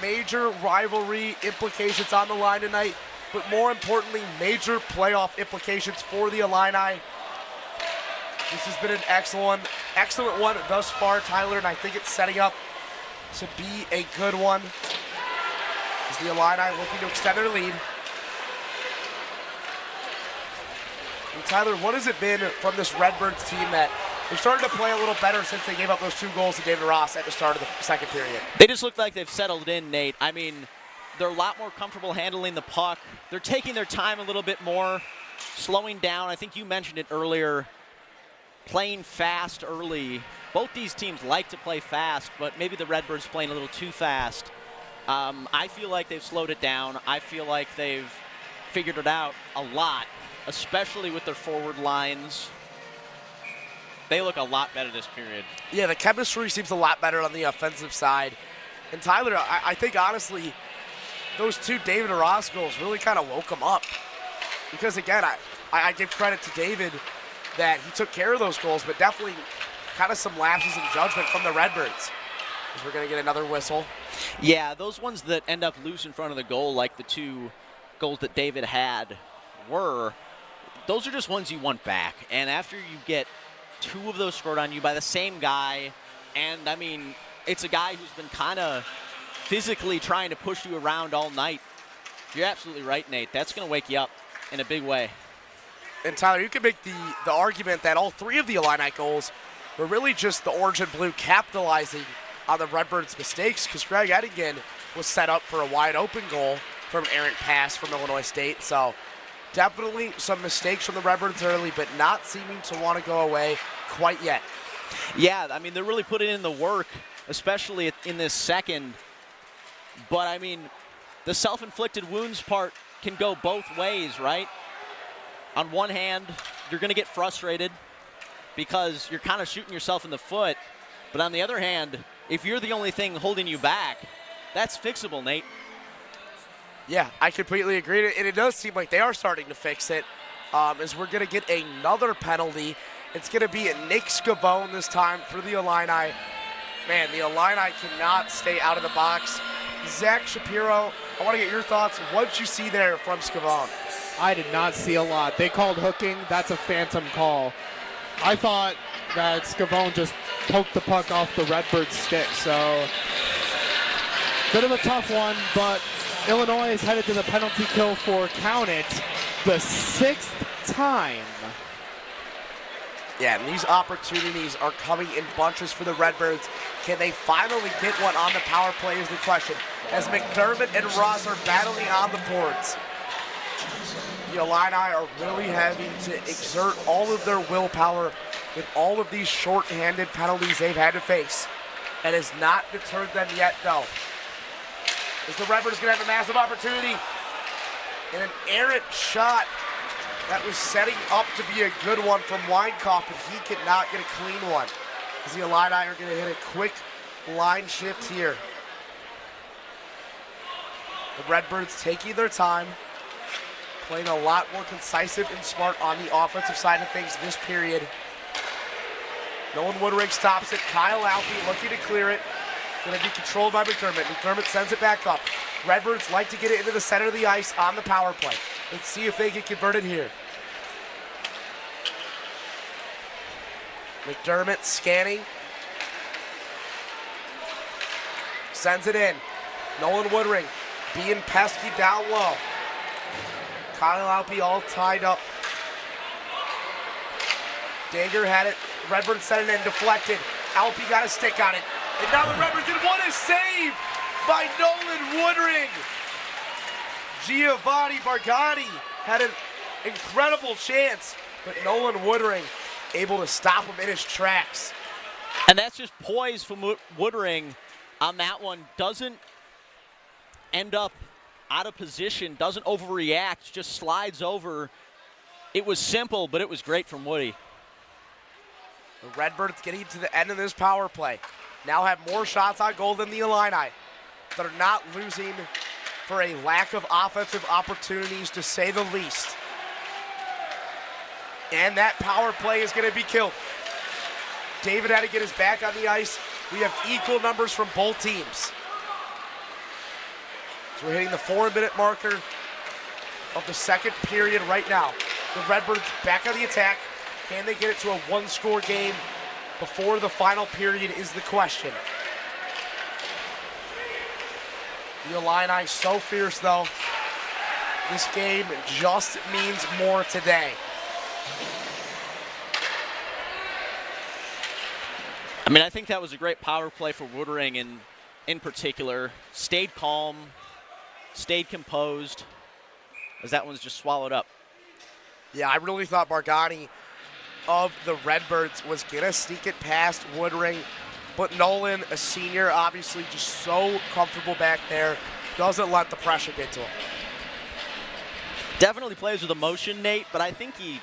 Major rivalry implications on the line tonight, but more importantly, major playoff implications for the Illini. This has been an excellent one thus far, Tyler, and I think it's setting up to be a good one. As the Illini looking to extend their lead. And Tyler, what has it been from this Redbirds team that they've started to play a little better since they gave up those 2 goals to David Ross at the start of the second period? They just look like they've settled in, Nate. I mean, they're a lot more comfortable handling the puck. They're taking their time a little bit more, slowing down. I think you mentioned it earlier, playing fast early. Both these teams like to play fast, but maybe the Redbirds playing a little too fast. I feel like they've slowed it down. I feel like they've figured it out a lot, especially with their forward lines. They look a lot better this period. Yeah, the chemistry seems a lot better on the offensive side. And Tyler, I think honestly, those 2 David Ross goals really kind of woke him up. Because again, I give credit to David that he took care of those goals, but definitely kind of some lapses in judgment from the Redbirds. As we're going to get another whistle. Yeah, those ones that end up loose in front of the goal, like the 2 goals that David had those are just ones you want back. And after you get 2 of those scored on you by the same guy, and I mean, it's a guy who's been kind of physically trying to push you around all night. You're absolutely right, Nate. That's going to wake you up in a big way. And Tyler, you can make the argument that all 3 of the Illini goals were really just the orange and blue capitalizing on the Redbirds' mistakes, because Greg Eddingen was set up for a wide open goal from an errant pass from Illinois State. So definitely some mistakes from the Redbirds early, but not seeming to want to go away quite yet. Yeah, I mean, they're really putting in the work, especially in this second. But I mean, the self-inflicted wounds part can go both ways, right? On one hand, you're going to get frustrated because you're kind of shooting yourself in the foot. But on the other hand, if you're the only thing holding you back, that's fixable, Nate. Yeah, I completely agree. And it does seem like they are starting to fix it, as we're going to get another penalty. It's going to be a Nick Scavone this time for the Illini. Man, the Illini cannot stay out of the box. Zach Shapiro, I want to get your thoughts. What did you see there from Scavone? I did not see a lot. They called hooking. That's a phantom call. I thought that Scavone just poked the puck off the Redbirds stick. So bit of a tough one, but Illinois is headed to the penalty kill for, count it, the 6th time. Yeah, and these opportunities are coming in bunches for the Redbirds. Can they finally get one on the power play is the question. As McDermott and Ross are battling on the boards, the Illini are really having to exert all of their willpower with all of these short-handed penalties they've had to face. It has not deterred them yet, though. Is the Redbirds going to have a massive opportunity? And an errant shot that was setting up to be a good one from Weinkauf, but he could not get a clean one. As the Illini are going to hit a quick line shift here. The Redbirds taking their time, playing a lot more concisive and smart on the offensive side of things this period. Nolan Woodring stops it. Kyle Alfie looking to clear it. Going to be controlled by McDermott. McDermott sends it back up. Redbirds like to get it into the center of the ice on the power play. Let's see if they can convert it here. McDermott scanning. Sends it in. Nolan Woodring being pesky down low. Kyle Alfie all tied up. Dager had it. Redbirds sent it in, deflected. Alfie got a stick on it. And now the Redbirds did. What a save by Nolan Woodring. Giovanni Bargani had an incredible chance, but Nolan Woodring able to stop him in his tracks. And that's just poise from Woodring on that one. Doesn't end up out of position, doesn't overreact, just slides over. It was simple, but it was great from Woody. The Redbirds getting to the end of this power play. Now have more shots on goal than the Illini. They're not losing for a lack of offensive opportunities, to say the least. And that power play is going to be killed. David had to get his back on the ice. We have equal numbers from both teams. So we're hitting the 4-minute marker of the second period right now. The Redbirds back on the attack. Can they get it to a one-score game before the final period is the question. The Illini so fierce, though. This game just means more today. I mean, I think that was a great power play for Woodring in particular. Stayed calm, stayed composed, as that one's just swallowed up. Yeah, I really thought Bargani of the Redbirds was going to sneak it past Woodring, but Nolan, a senior, obviously just so comfortable back there, doesn't let the pressure get to him. Definitely plays with emotion, Nate, but I think he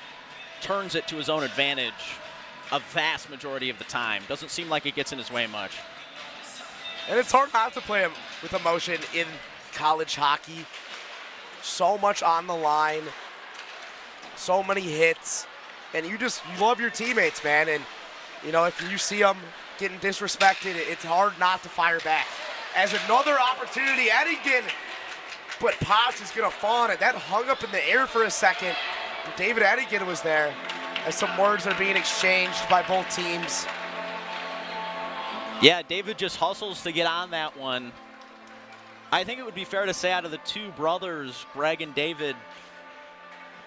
turns it to his own advantage a vast majority of the time. Doesn't seem like it gets in his way much. And it's hard not to play with emotion in college hockey. So much on the line, so many hits, and you love your teammates, man. And, you know, if you see them getting disrespected, it's hard not to fire back. As another opportunity, Eddington, but Potts is going to fall on it. That hung up in the air for a second. David Eddington was there as some words are being exchanged by both teams. Yeah, David just hustles to get on that one. I think it would be fair to say out of the two brothers, Greg and David,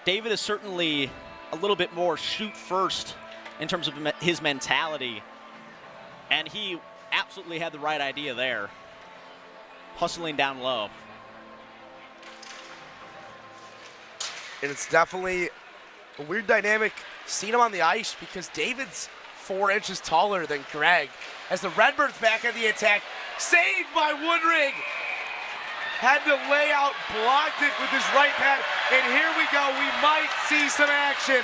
David is certainly a little bit more shoot first in terms of his mentality. And he absolutely had the right idea there, hustling down low. And it's definitely a weird dynamic seeing him on the ice because David's 4 inches taller than Greg. As the Redbirds back at the attack, saved by Woodring. Had to lay out, blocked it with his right pad, and here we go. We might see some action.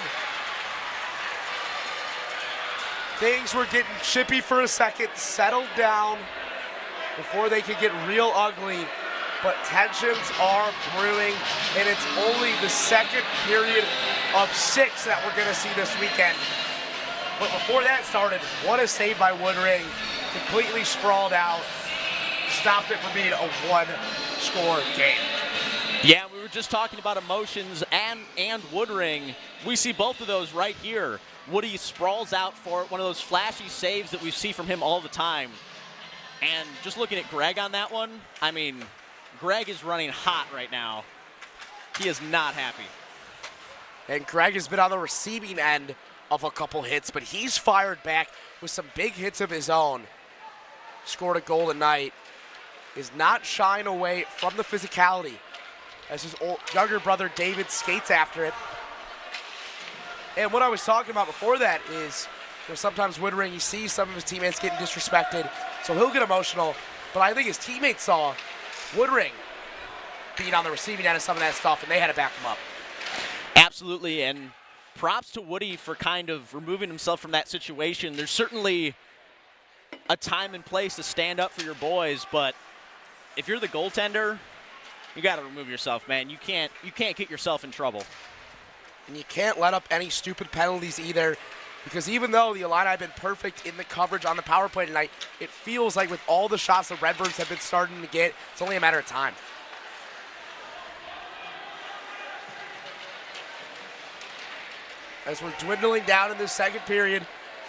Things were getting chippy for a second, settled down before they could get real ugly. But tensions are brewing, and it's only the second period of 6 that we're going to see this weekend. But before that started, what a save by Woodring. Completely sprawled out. Stopped it from being a one-score game. Yeah, we were just talking about emotions and Woodring. We see both of those right here. Woody sprawls out for it, one of those flashy saves that we see from him all the time. And just looking at Greg on that one, I mean, Greg is running hot right now. He is not happy. And Greg has been on the receiving end of a couple hits, but he's fired back with some big hits of his own. Scored a goal tonight. Is not shying away from the physicality as his younger brother David skates after it. And what I was talking about before that is, sometimes Woodring, you see some of his teammates getting disrespected, so he'll get emotional. But I think his teammates saw Woodring being on the receiving end of some of that stuff, and they had to back him up. Absolutely, and props to Woody for kind of removing himself from that situation. There's certainly a time and place to stand up for your boys, but if you're the goaltender, you got to remove yourself, man. You can't get yourself in trouble. And you can't let up any stupid penalties either, because even though the Illini have been perfect in the coverage on the power play tonight, it feels like with all the shots the Redbirds have been starting to get, it's only a matter of time. As we're dwindling down in this second period,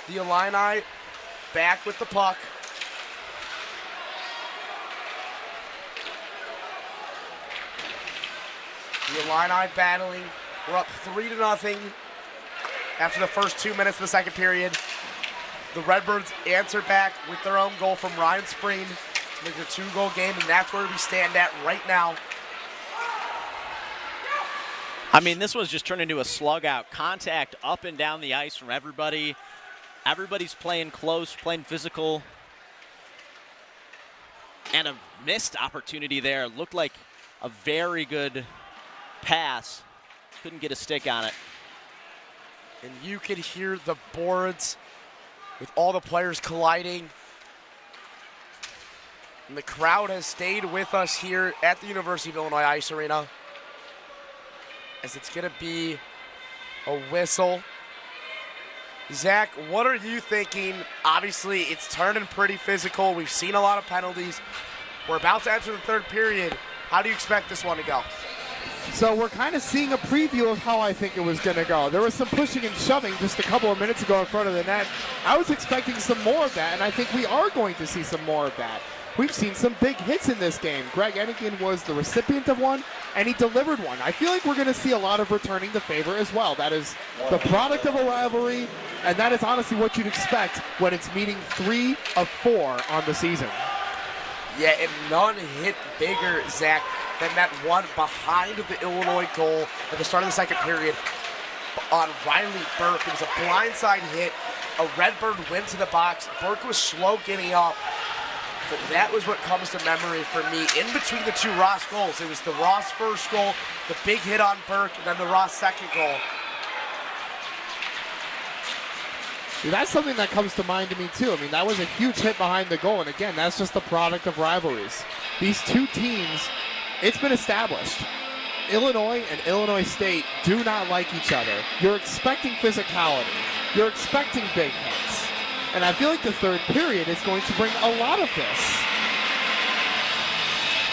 the Illini back with the puck. The Illini battling. We're up 3-0 after the first 2 minutes of the second period. The Redbirds answer back with their own goal from Ryan Spreen to make it a 2-goal game, and that's where we stand at right now. I mean, this was just turned into a slug out. Contact up and down the ice from everybody. Everybody's playing close, playing physical. And a missed opportunity there. Looked like a very good pass. Couldn't get a stick on it. And you could hear the boards with all the players colliding. And the crowd has stayed with us here at the University of Illinois Ice Arena, as it's going to be a whistle. Zach, what are you thinking? Obviously, it's turning pretty physical. We've seen a lot of penalties. We're about to enter the third period. How do you expect this one to go? So we're kind of seeing a preview of how I think it was going to go. There was some pushing and shoving just a couple of minutes ago in front of the net. I was expecting some more of that, and I think we are going to see some more of that. We've seen some big hits in this game. Greg Eddington was the recipient of one, and he delivered one. I feel like we're going to see a lot of returning the favor as well. That is the product of a rivalry, and that is honestly what you'd expect when it's meeting 3 of 4 on the season. Yeah, and none hit bigger, Zach, than that one behind the Illinois goal at the start of the second period on Riley Burke. It was a blindside hit. A Redbird went to the box. Burke was slow getting up. But that was what comes to memory for me in between the two Ross goals. It was the Ross first goal, the big hit on Burke, and then the Ross second goal. See, that's something that comes to mind to me too. I mean, that was a huge hit behind the goal, and again, that's just the product of rivalries. These two teams, it's been established. Illinois and Illinois State do not like each other. You're expecting physicality. You're expecting big hits. And I feel like the third period is going to bring a lot of this.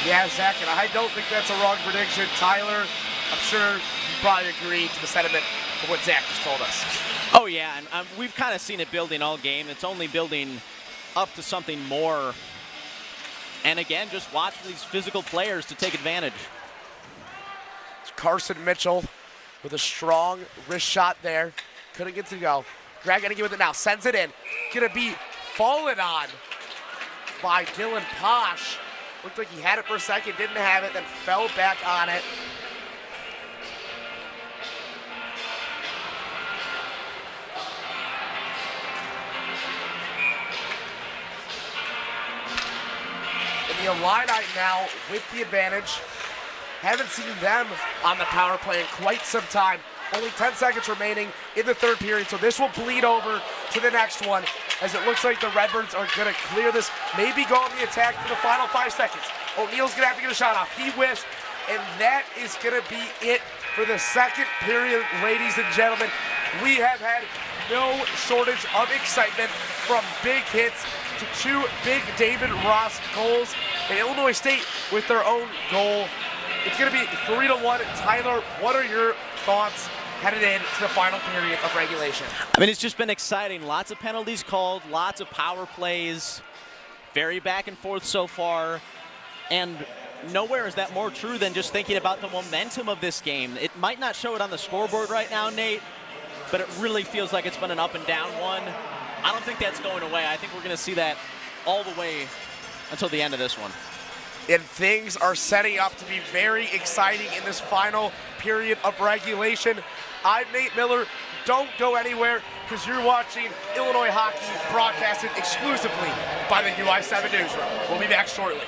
Yeah, Zach, and I don't think that's a wrong prediction. Tyler, I'm sure you probably agree to the sentiment of what Zach just told us. Oh, yeah, and we've kind of seen it building all game. It's only building up to something more. And again, just watch for these physical players to take advantage. It's Carson Mitchell with a strong wrist shot there. Couldn't get to go. Greg Eddington with it now, sends it in. Gonna be fallen on by Dylan Posh. Looked like he had it for a second, didn't have it, then fell back on it. And the Illini now with the advantage. Haven't seen them on the power play in quite some time. Only 10 seconds remaining in the third period, so this will bleed over to the next one, as it looks like the Redbirds are going to clear this, maybe go on the attack for the final 5 seconds. O'Neal's going to have to get a shot off. He whiffs, and that is going to be it for the second period, ladies and gentlemen. We have had no shortage of excitement, from big hits to 2 big David Ross goals, and Illinois State with their own goal It's going to be 3-1. Tyler, what are your thoughts headed into the final period of regulation? I mean, it's just been exciting. Lots of penalties called, lots of power plays, very back and forth so far. And nowhere is that more true than just thinking about the momentum of this game. It might not show it on the scoreboard right now, Nate, but it really feels like it's been an up and down one. I don't think that's going away. I think we're going to see that all the way until the end of this one. And things are setting up to be very exciting in this final period of regulation. I'm Nate Miller. Don't go anywhere because you're watching Illinois hockey broadcasted exclusively by the UI7 Newsroom. We'll be back shortly.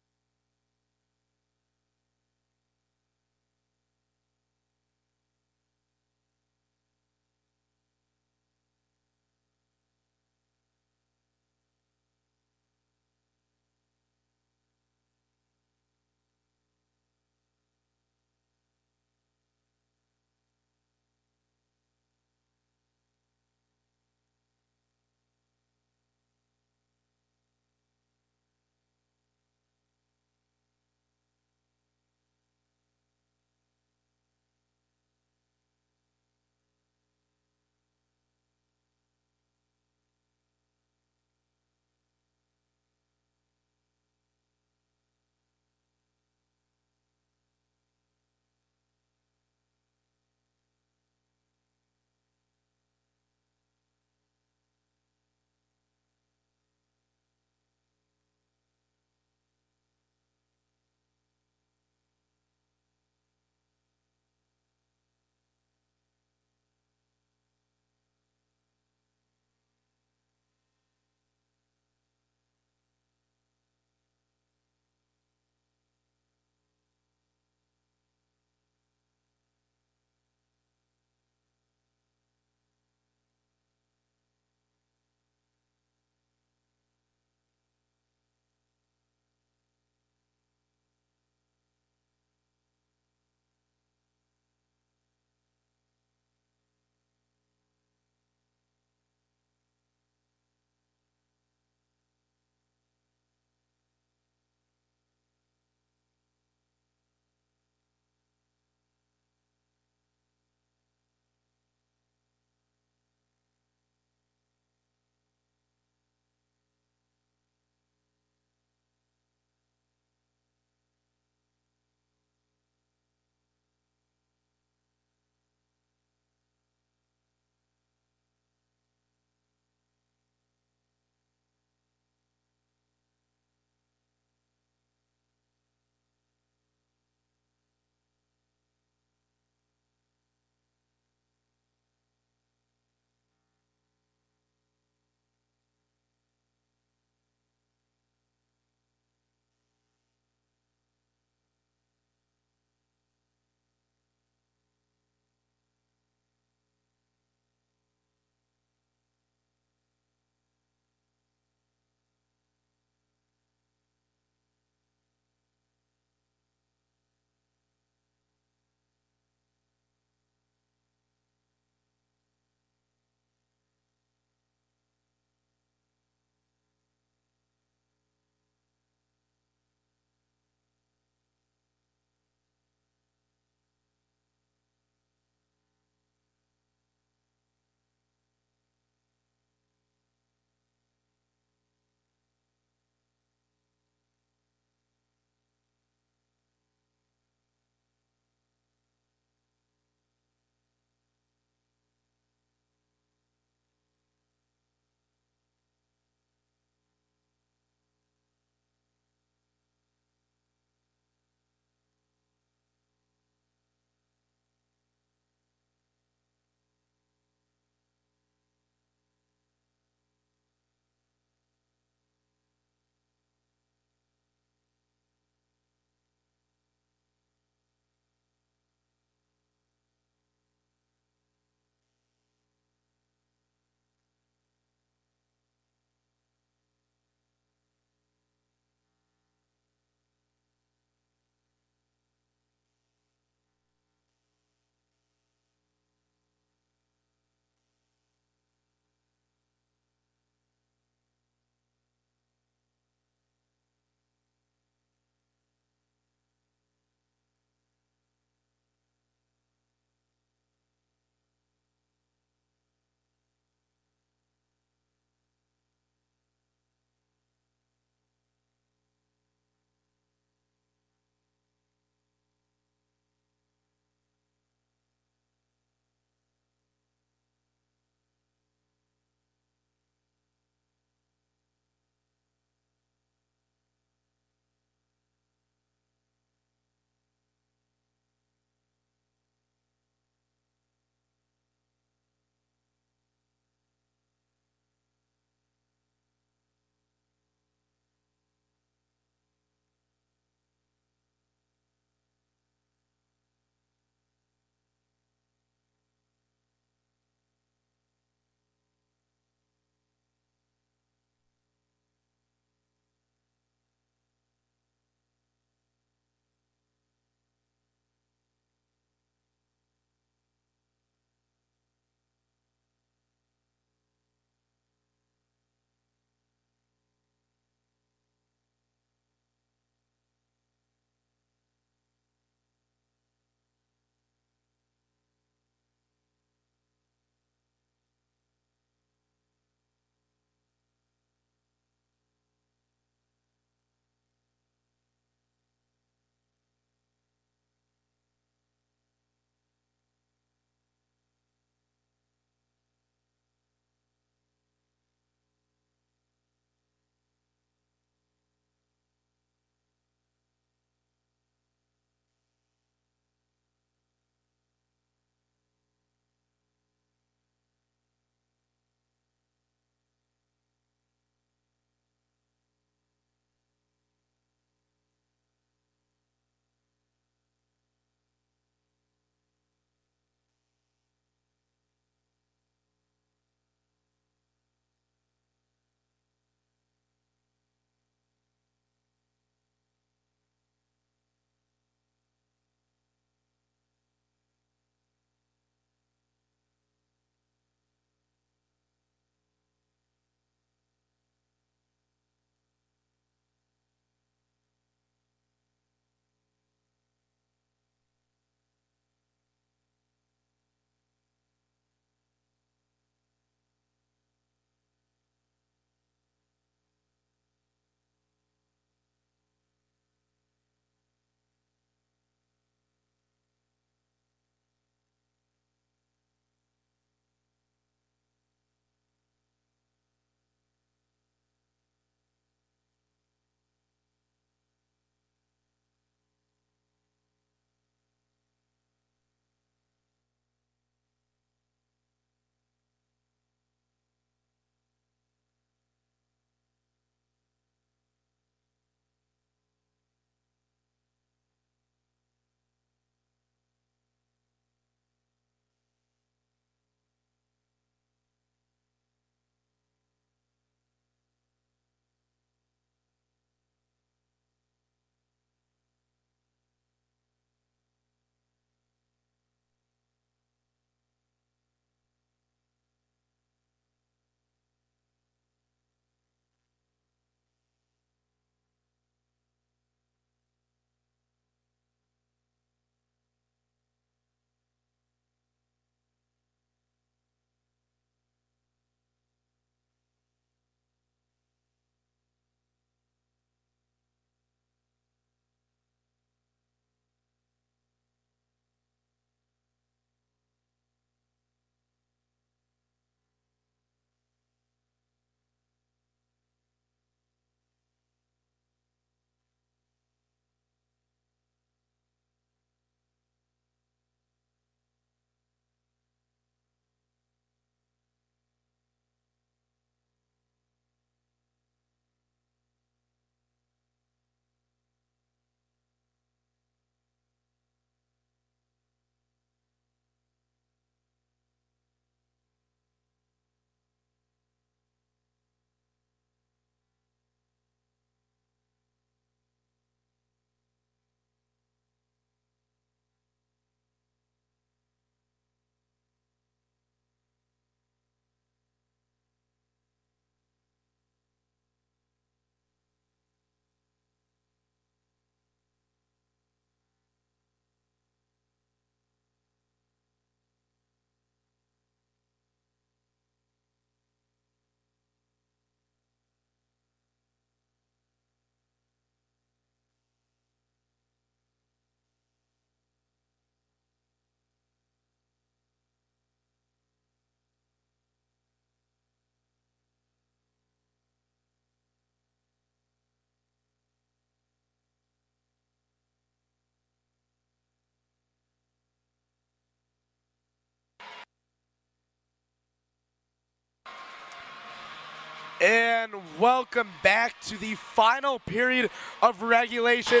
And welcome back to the final period of regulation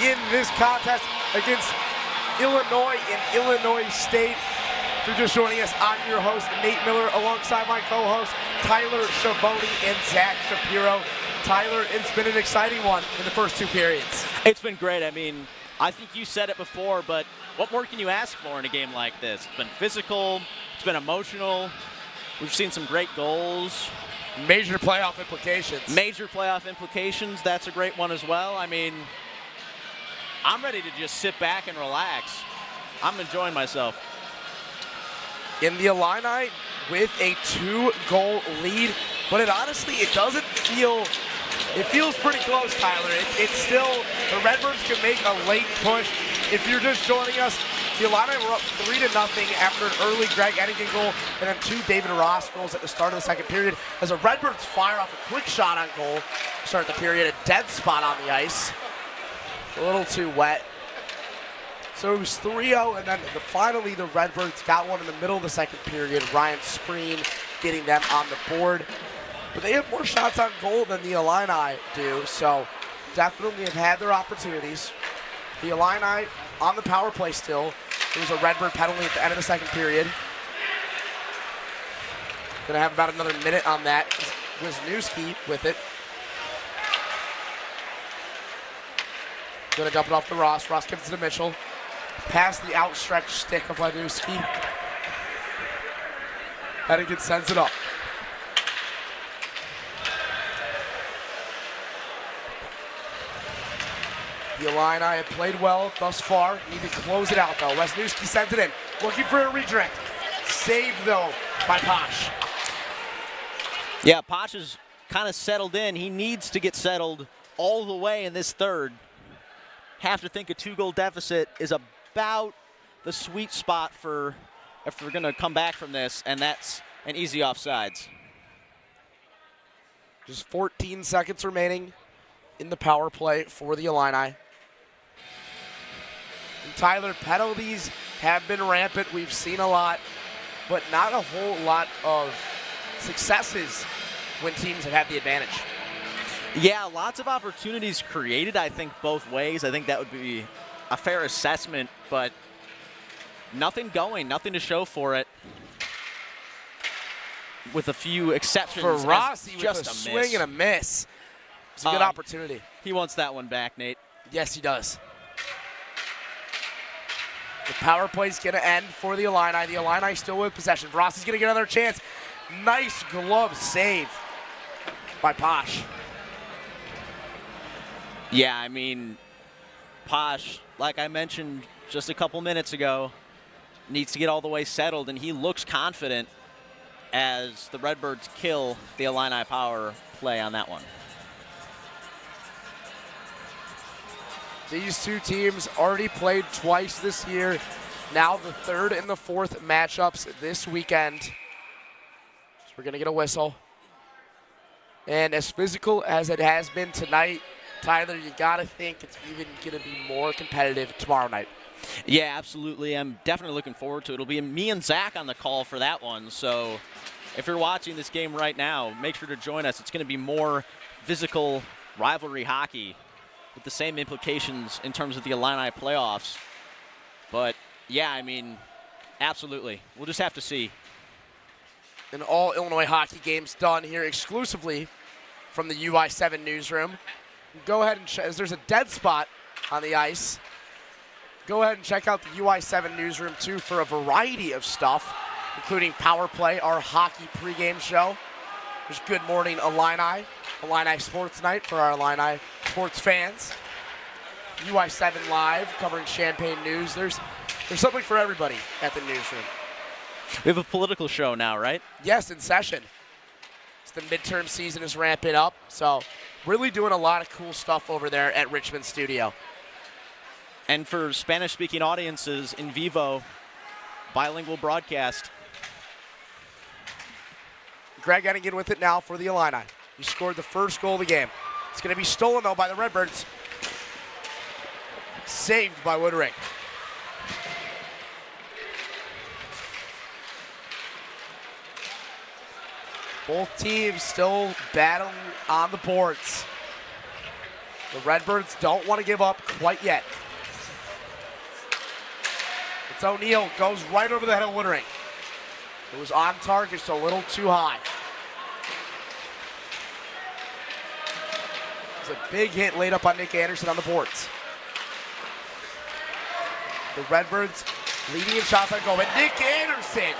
in this contest against Illinois and Illinois State. If you're just joining us, I'm your host, Nate Miller, alongside my co-hosts, Tyler Schiavone and Zach Shapiro. Tyler, it's been an exciting one in the first two periods. It's been great. I mean, I think you said it before, but what more can you ask for in a game like this? It's been physical, it's been emotional. We've seen some great goals. Major playoff implications. Major playoff implications. That's a great one as well. I mean, I'm ready to just sit back and relax. I'm enjoying myself. In the Illini with a 2-goal lead, but it doesn't feel, it feels pretty close, Tyler. It's still, the Redbirds can make a late push. If you're just joining us, the Illini were up 3-0 after an early Greg Eddingen goal and then 2 David Ross goals at the start of the second period as the Redbirds fire off a quick shot on goal to start the period, a dead spot on the ice. A little too wet. So it was 3-0, and then finally the Redbirds got one in the middle of the second period. Ryan Spreen getting them on the board. But they have more shots on goal than the Illini do, so definitely have had their opportunities. The Illini on the power play still. There was a Redbird penalty at the end of the second period. Gonna have about another minute on that. Wisniewski with it. Gonna dump it off to Ross. Ross gives it to Mitchell. Past the outstretched stick of Wisniewski. Eddingen sends it up. The Illini have played well thus far. Need to close it out, though. Wisniewski sends it in. Looking for a redirect. Saved, though, by Posh. Yeah, Posh is kind of settled in. He needs to get settled all the way in this third. Have to think a 2-goal deficit is about the sweet spot for if we're going to come back from this, and that's an easy offsides. Just 14 seconds remaining in the power play for the Illini. And Tyler, penalties have been rampant. We've seen a lot, but not a whole lot of successes when teams have had the advantage. Yeah, lots of opportunities created, I think, both ways. I think that would be a fair assessment, but nothing going, nothing to show for it. With a few exceptions. For Rossi, just with a miss. swing and a miss. It's a good opportunity. He wants that one back, Nate. Yes, he does. The power play's going to end for the Illini. The Illini still with possession. Rossi's going to get another chance. Nice glove save by Posh. Yeah, I mean, Posh, like I mentioned just a couple minutes ago, needs to get all the way settled, and he looks confident as the Redbirds kill the Illini power play on that one. These two teams already played twice this year. Now the third and the fourth matchups this weekend. So we're going to get a whistle. And as physical as it has been tonight, Tyler, you got to think it's even going to be more competitive tomorrow night. Yeah, absolutely. I'm definitely looking forward to it. It'll be me and Zach on the call for that one. So if you're watching this game right now, make sure to join us. It's going to be more physical rivalry hockey with the same implications in terms of the Illini playoffs. But, yeah, I mean, absolutely. We'll just have to see. And all Illinois hockey games done here exclusively from the UI7 newsroom. Go ahead and check. There's a dead spot on the ice. Go ahead and check out the UI7 newsroom, too, for a variety of stuff, including Power Play, our hockey pregame show. There's Good Morning Illini, Illini Sports Night for our Illini sports fans. UI7 Live covering Champaign news. There's something for everybody at the newsroom. We have a political show now, right? Yes, in session. The midterm season is ramping up, so really doing a lot of cool stuff over there at Richmond Studio. And for Spanish-speaking audiences, in vivo, bilingual broadcast. Greg Eddingen with it now for the Illini. He scored the first goal of the game. It's going to be stolen, though, by the Redbirds. Saved by Woodring. Both teams still battling on the boards. The Redbirds don't want to give up quite yet. It's O'Neal, goes right over the head of Woodring. It was on target, just a little too high. It's a big hit laid up on Nick Anderson on the boards. The Redbirds leading in shots on goal, and Nick Anderson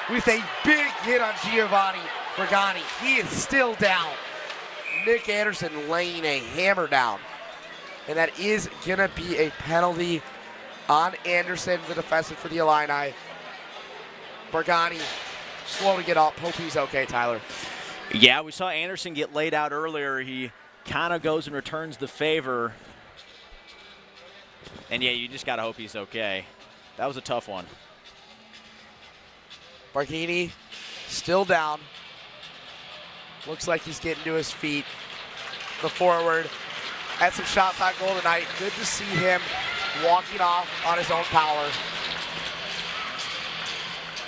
with a big hit on Giovanni Bergani. He is still down. Nick Anderson laying a hammer down. And that is going to be a penalty on Anderson, the defenseman for the Illini. Bergani slow to get up. Hope he's okay, Tyler. Yeah, we saw Anderson get laid out earlier. He kind of goes and returns the favor. And yeah, you just got to hope he's okay. That was a tough one. Bergani still down. Looks like he's getting to his feet. The forward had some shots on goal tonight. Good to see him walking off on his own power.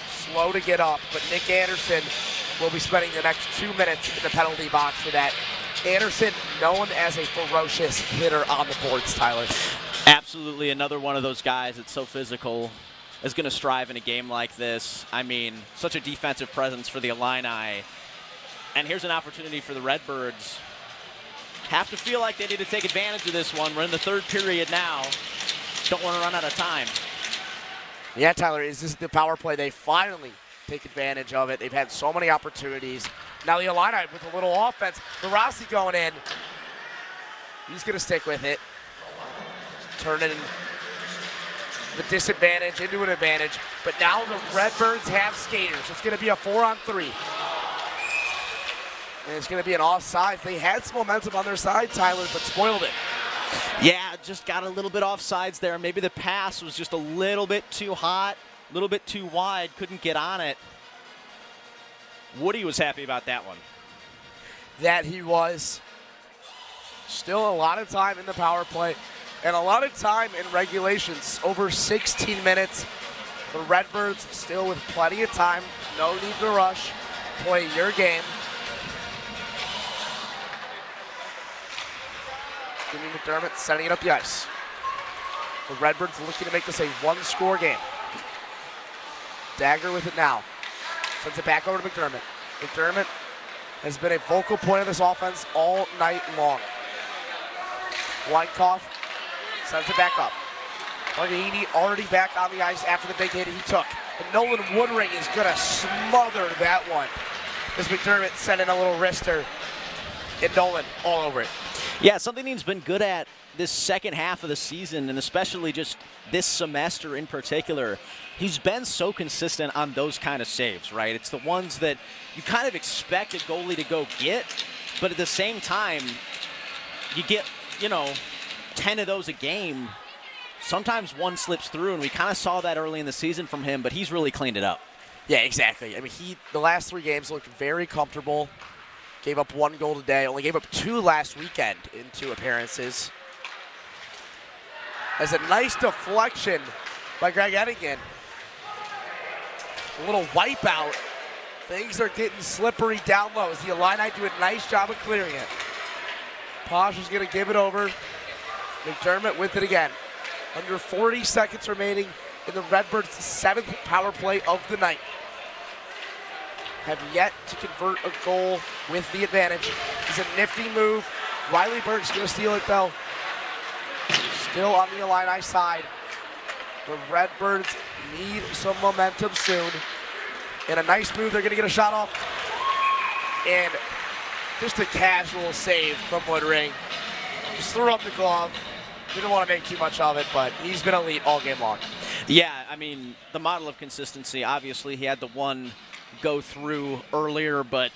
Slow to get up, but Nick Anderson will be spending the next 2 minutes in the penalty box for that. Anderson, known as a ferocious hitter on the boards, Tyler. Absolutely another one of those guys that's so physical, is going to strive in a game like this. I mean, such a defensive presence for the Illini. And here's an opportunity for the Redbirds. Have to feel like they need to take advantage of this one. We're in the third period now. Don't want to run out of time. Yeah, Tyler, is this the power play? They finally take advantage of it. They've had so many opportunities. Now the Illini with a little offense. The Rossi going in. He's going to stick with it. Turning the disadvantage into an advantage. But now the Redbirds have skaters. It's going to be a 4-on-3. And it's going to be an offside. They had some momentum on their side, Tyler, but spoiled it. Yeah, just got a little bit offsides there. Maybe the pass was just a little bit too hot, a little bit too wide, couldn't get on it. Woody was happy about that one. That he was. Still a lot of time in the power play and a lot of time in regulations. Over 16 minutes. The Redbirds still with plenty of time. No need to rush. Play your game. Jimmy McDermott setting it up the ice. The Redbirds looking to make this a one-score game. Dagger with it now. Sends it back over to McDermott. McDermott has been a focal point of this offense all night long. Weinkoff sends it back up. Bergani already back on the ice after the big hit he took. And Nolan Woodring is going to smother that one. As McDermott sending a little wrister. And Nolan all over it. Yeah, something he's been good at this second half of the season, and especially just this semester in particular. He's been so consistent on those kind of saves, right? It's the ones that you kind of expect a goalie to go get, but at the same time, you get, 10 of those a game. Sometimes one slips through, and we kind of saw that early in the season from him, but he's really cleaned it up. Yeah, exactly. I mean, the last 3 games looked very comfortable. Gave up 1 goal today. Only gave up 2 last weekend in 2 appearances. As a nice deflection by Greg Eddingen. A little wipeout. Things are getting slippery down low as the Illini do a nice job of clearing it. Posh is going to give it over. McDermott with it again. Under 40 seconds remaining in the Redbirds' 7th power play of the night. Have yet to convert a goal with the advantage. It's a nifty move. Riley Burke's going to steal it, though. Still on the Illini side. The Redbirds need some momentum soon. And a nice move. They're going to get a shot off. And just a casual save from Woodring. Just threw up the glove. Didn't want to make too much of it, but he's been elite all game long. Yeah, I mean, the model of consistency, obviously he had the one go through earlier, but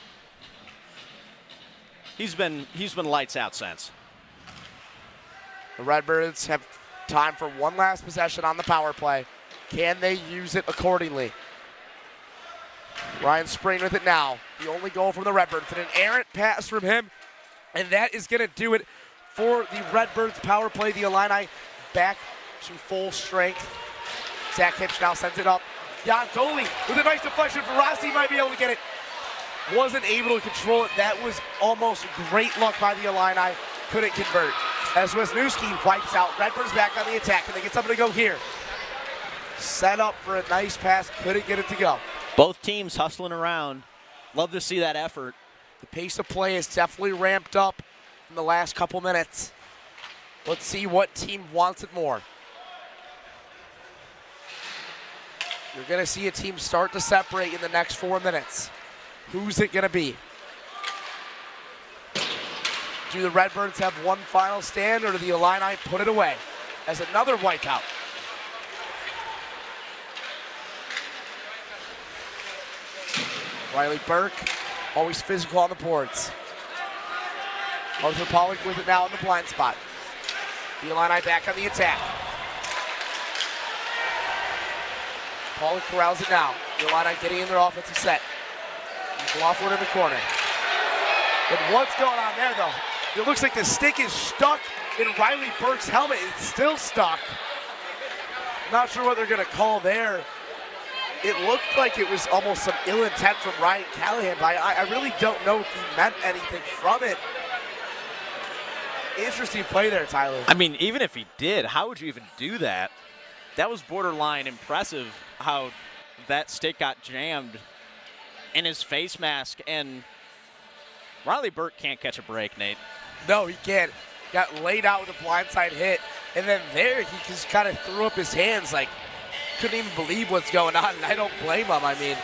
he's been lights out since. The Redbirds have time for one last possession on the power play. Can they use it accordingly? Ryan Spring with it now. The only goal from the Redbirds. And an errant pass from him. And that is going to do it for the Redbirds power play. The Illini back to full strength. Zach Hitch now sends it up. Jan Doley with a nice deflection for Rossi, might be able to get it. wasn't able to control it. That was almost great luck by the Illini. Couldn't convert. As Wisniewski wipes out, Redbirds back on the attack, and they get something to go here. Set up for a nice pass, couldn't get it to go. Both teams hustling around. Love to see that effort. The pace of play is definitely ramped up in the last couple minutes. Let's see what team wants it more. You're going to see a team start to separate in the next 4 minutes. Who's it going to be? Do the Redbirds have one final stand, or do the Illini put it away as another wipeout? Riley Burke, always physical on the boards. Arthur Pollock with it now in the blind spot. The Illini back on the attack. Pollock corrals it now. The Illini getting in their offensive set. McLaughlin in the corner. And what's going on there, though? It looks like the stick is stuck in Riley Burke's helmet. It's still stuck. Not sure what they're going to call there. It looked like it was almost some ill intent from Ryan Callahan, but I really don't know if he meant anything from it. Interesting play there, Tyler. I mean, even if he did, how would you even do that? That was borderline impressive how that stick got jammed in his face mask, and Riley Burke can't catch a break, Nate. No, he can't. Got laid out with a blindside hit, and then there he just kind of threw up his hands like couldn't even believe what's going on, and I don't blame him. I mean,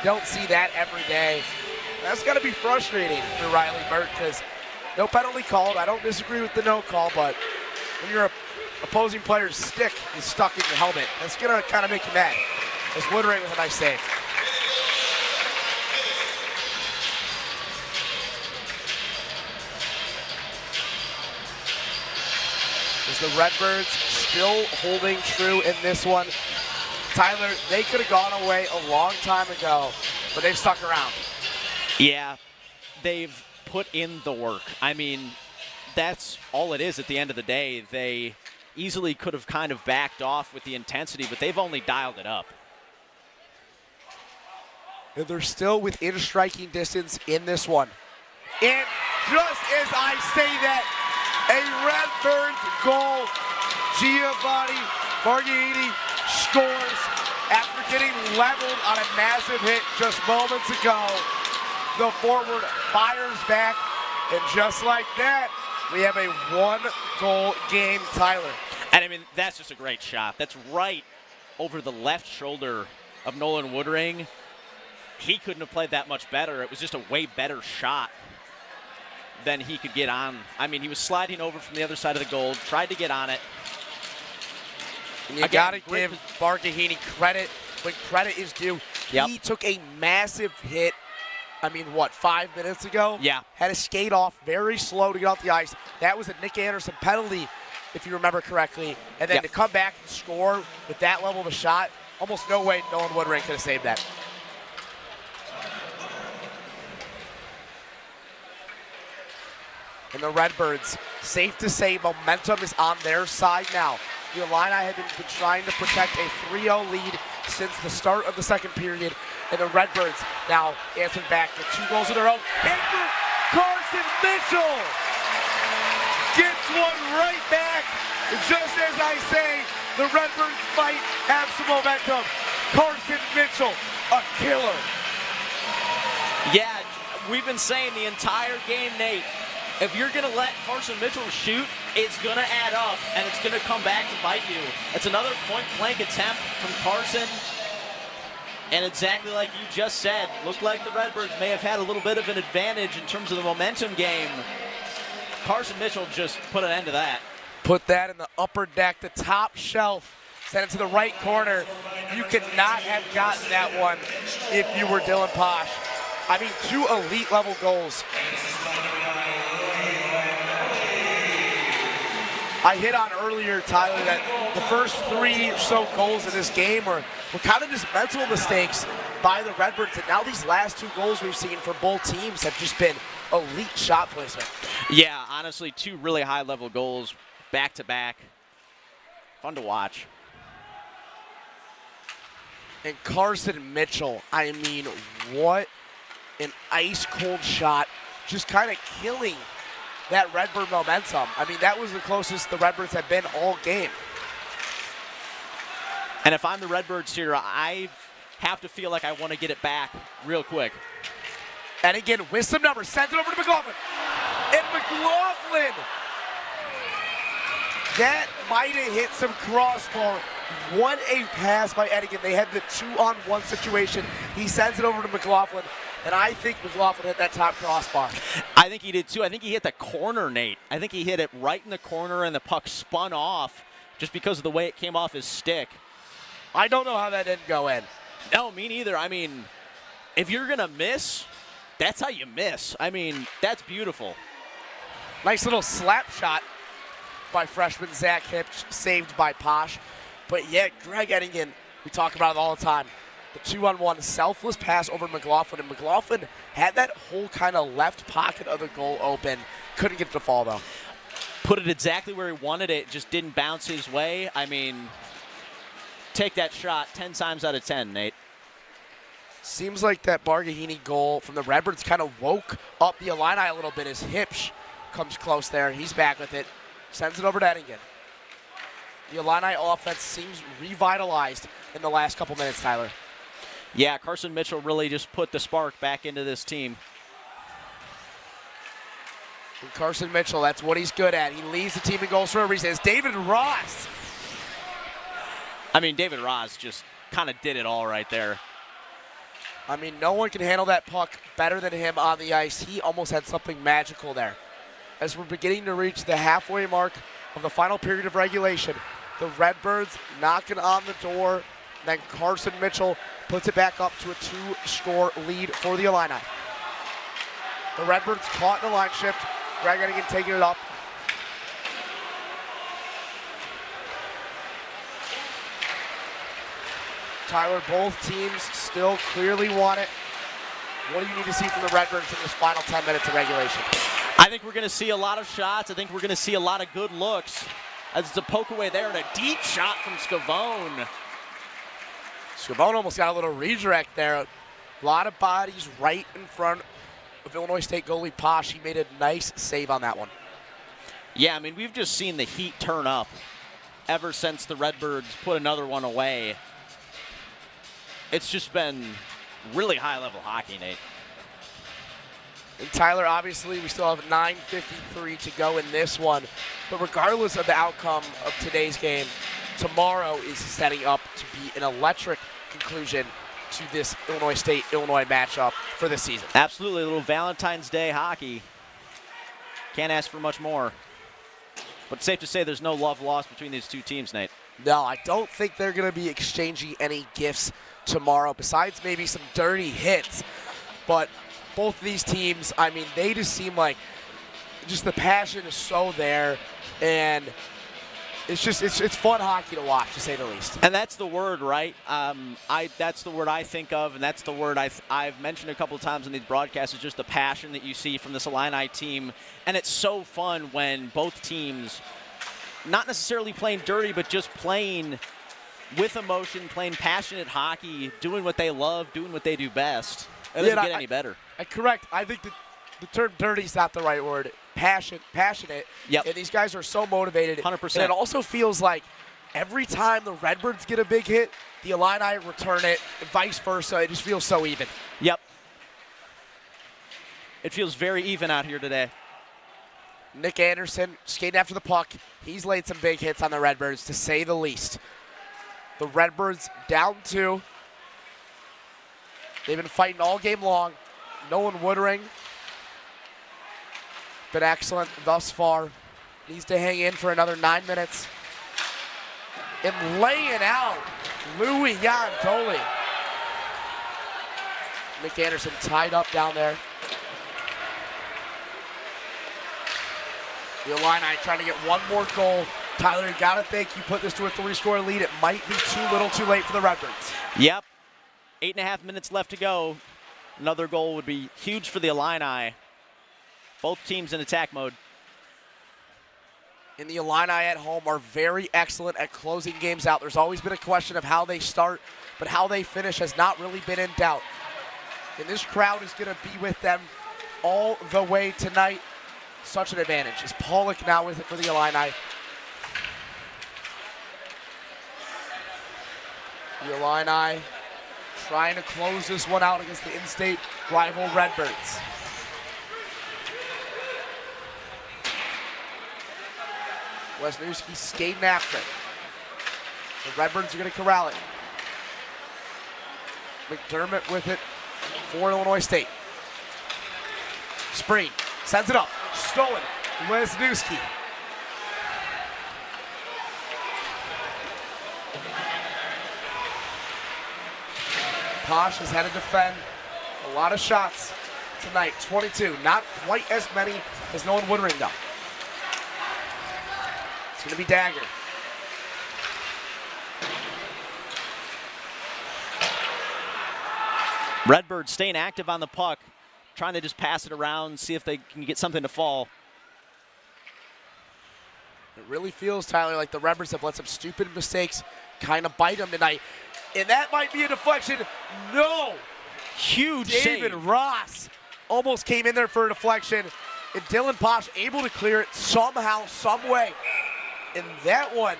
don't see that every day. That's got to be frustrating for Riley Burke because no penalty called. I don't disagree with the no call, but when your opposing player's stick is stuck in your helmet, that's going to kind of make you mad. As Woodring with a nice save. As the Redbirds still holding true in this one. Tyler, they could have gone away a long time ago, but they've stuck around. Yeah, they've put in the work. I mean, that's all it is at the end of the day. They easily could have kind of backed off with the intensity, but they've only dialed it up. And they're still within striking distance in this one. And just as I say that, a Redbirds goal. Giovanni Margheriti scores after getting leveled on a massive hit just moments ago. The forward fires back, and just like that, we have a one-goal game, Tyler. And I mean, that's just a great shot. That's right over the left shoulder of Nolan Woodring. He couldn't have played that much better. It was just a way better shot than he could get on. I mean, he was sliding over from the other side of the goal, tried to get on it. And you got to give Margheriti credit when credit is due. Yep. He took a massive hit, I mean, what, 5 minutes ago? Yeah. Had to skate off very slow to get off the ice. That was a Nick Anderson penalty, if you remember correctly. And then to come back and score with that level of a shot, almost no way Nolan Woodring could have saved that. And the Redbirds, safe to say, momentum is on their side now. The Illini have been trying to protect a 3-0 lead since the start of the second period. And the Redbirds now answering back with 2 goals of their own. And Carson Mitchell gets one right back. Just as I say, the Redbirds might have some momentum. Carson Mitchell, a killer. Yeah, we've been saying the entire game, Nate, if you're going to let Carson Mitchell shoot, it's going to add up, and it's going to come back to bite you. It's another point-blank attempt from Carson. And exactly like you just said, looked like the Redbirds may have had a little bit of an advantage in terms of the momentum game. Carson Mitchell just put an end to that. Put that in the upper deck, the top shelf. Sent it to the right corner. You could not have gotten that one if you were Dylan Posh. I mean, 2 elite-level goals. I hit on earlier, Tyler, that the first 3 or so goals in this game were kind of just mental mistakes by the Redbirds, and now these last 2 goals we've seen for both teams have just been elite shot placement. Yeah, honestly, 2 really high-level goals back-to-back. Fun to watch. And Carson Mitchell, I mean, what an ice-cold shot, just kind of killing that Redbird momentum. I mean, that was the closest the Redbirds have been all game. And if I'm the Redbirds here, I have to feel like I want to get it back real quick. And again, with some numbers, sends it over to McLaughlin. And McLaughlin, that might have hit some crossbar. What a pass by Edigan. They had the 2-on-1 situation. He sends it over to McLaughlin, and I think McLaughlin hit that top crossbar. I think he did too. I think he hit the corner, Nate. I think he hit it right in the corner, and the puck spun off just because of the way it came off his stick. I don't know how that didn't go in. No, me neither. I mean, if you're going to miss, that's how you miss. I mean, that's beautiful. Nice little slap shot by freshman Zach Hipsch, saved by Posh. But yet, Greg Edigan, we talk about it all the time. The 2-on-1 selfless pass over McLaughlin, and McLaughlin had that whole kind of left pocket of the goal open. Couldn't get it to fall, though. Put it exactly where he wanted it, just didn't bounce his way. I mean, take that shot 10 times out of 10, Nate. Seems like that Bargahini goal from the Redbirds kind of woke up the Illini a little bit as Hipsch comes close there. He's back with it. Sends it over to Edigan. The Illini offense seems revitalized in the last couple minutes, Tyler. Yeah, Carson Mitchell really just put the spark back into this team. And Carson Mitchell, that's what he's good at. He leads the team in goals for a reason. It's David Ross. I mean, David Ross just kind of did it all right there. I mean, no one can handle that puck better than him on the ice. He almost had something magical there. As we're beginning to reach the halfway mark of the final period of regulation, the Redbirds knocking on the door. Then Carson Mitchell puts it back up to a 2-score lead for the Illini. The Redbirds caught in the line shift. Greg Edigan taking it up. Tyler, both teams still clearly want it. What do you need to see from the Redbirds in this final 10 minutes of regulation? I think we're going to see a lot of shots. I think we're going to see a lot of good looks. As it's a poke away there and a deep shot from Scavone. Scavone almost got a little redirect there. A lot of bodies right in front of Illinois State goalie Posh. He made a nice save on that one. Yeah, I mean, we've just seen the heat turn up ever since the Redbirds put another one away. It's just been really high-level hockey, Nate. And Tyler, obviously, we still have 9:53 to go in this one. But regardless of the outcome of today's game, tomorrow is setting up to be an electric conclusion to this Illinois State-Illinois matchup for the season. Absolutely, a little Valentine's Day hockey. Can't ask for much more. But it's safe to say there's no love lost between these two teams, Nate. No, I don't think they're going to be exchanging any gifts tomorrow, besides maybe some dirty hits. But both of these teams, I mean, they just seem like just the passion is so there, and it's fun hockey to watch, to say the least. And that's the word, right? That's the word I think of, and that's the word I've mentioned a couple of times in these broadcasts, is just the passion that you see from this Illini team. And it's so fun when both teams, not necessarily playing dirty, but just playing with emotion, playing passionate hockey, doing what they love, doing what they do best. It doesn't get any better. Correct. I think the term dirty is not the right word. Passionate. Yep. And these guys are so motivated. 100%. And it also feels like every time the Redbirds get a big hit, the Illini return it, and vice versa. It just feels so even. Yep. It feels very even out here today. Nick Anderson skating after the puck. He's laid some big hits on the Redbirds, to say the least. The Redbirds down 2. They've been fighting all game long. Nolan Woodring, been excellent thus far. Needs to hang in for another 9 minutes. And laying out Louis Yantoli. Nick Anderson tied up down there. The Illini trying to get one more goal. Tyler, you got to think you put this to a 3-score lead. It might be too little too late for the Redbirds. Yep. 8.5 minutes left to go. Another goal would be huge for the Illini. Both teams in attack mode. And the Illini at home are very excellent at closing games out. There's always been a question of how they start, but how they finish has not really been in doubt. And this crowd is going to be with them all the way tonight. Such an advantage. Is Pollock now with it for the Illini? The Illini trying to close this one out against the in-state rival Redbirds. Wisniewski skating after it. The Redbirds are going to corral it. McDermott with it for Illinois State. Spreen sends it up. Stolen. Wisniewski. Posh has had to defend a lot of shots tonight. 22. Not quite as many as Nolan Woodring, though. It's going to be Dagger. Redbirds staying active on the puck, trying to just pass it around, see if they can get something to fall. It really feels, Tyler, like the Redbirds have let some stupid mistakes kind of bite them tonight. And that might be a deflection. No! Huge David save. Ross almost came in there for a deflection. And Dylan Posh able to clear it somehow, some way. And that one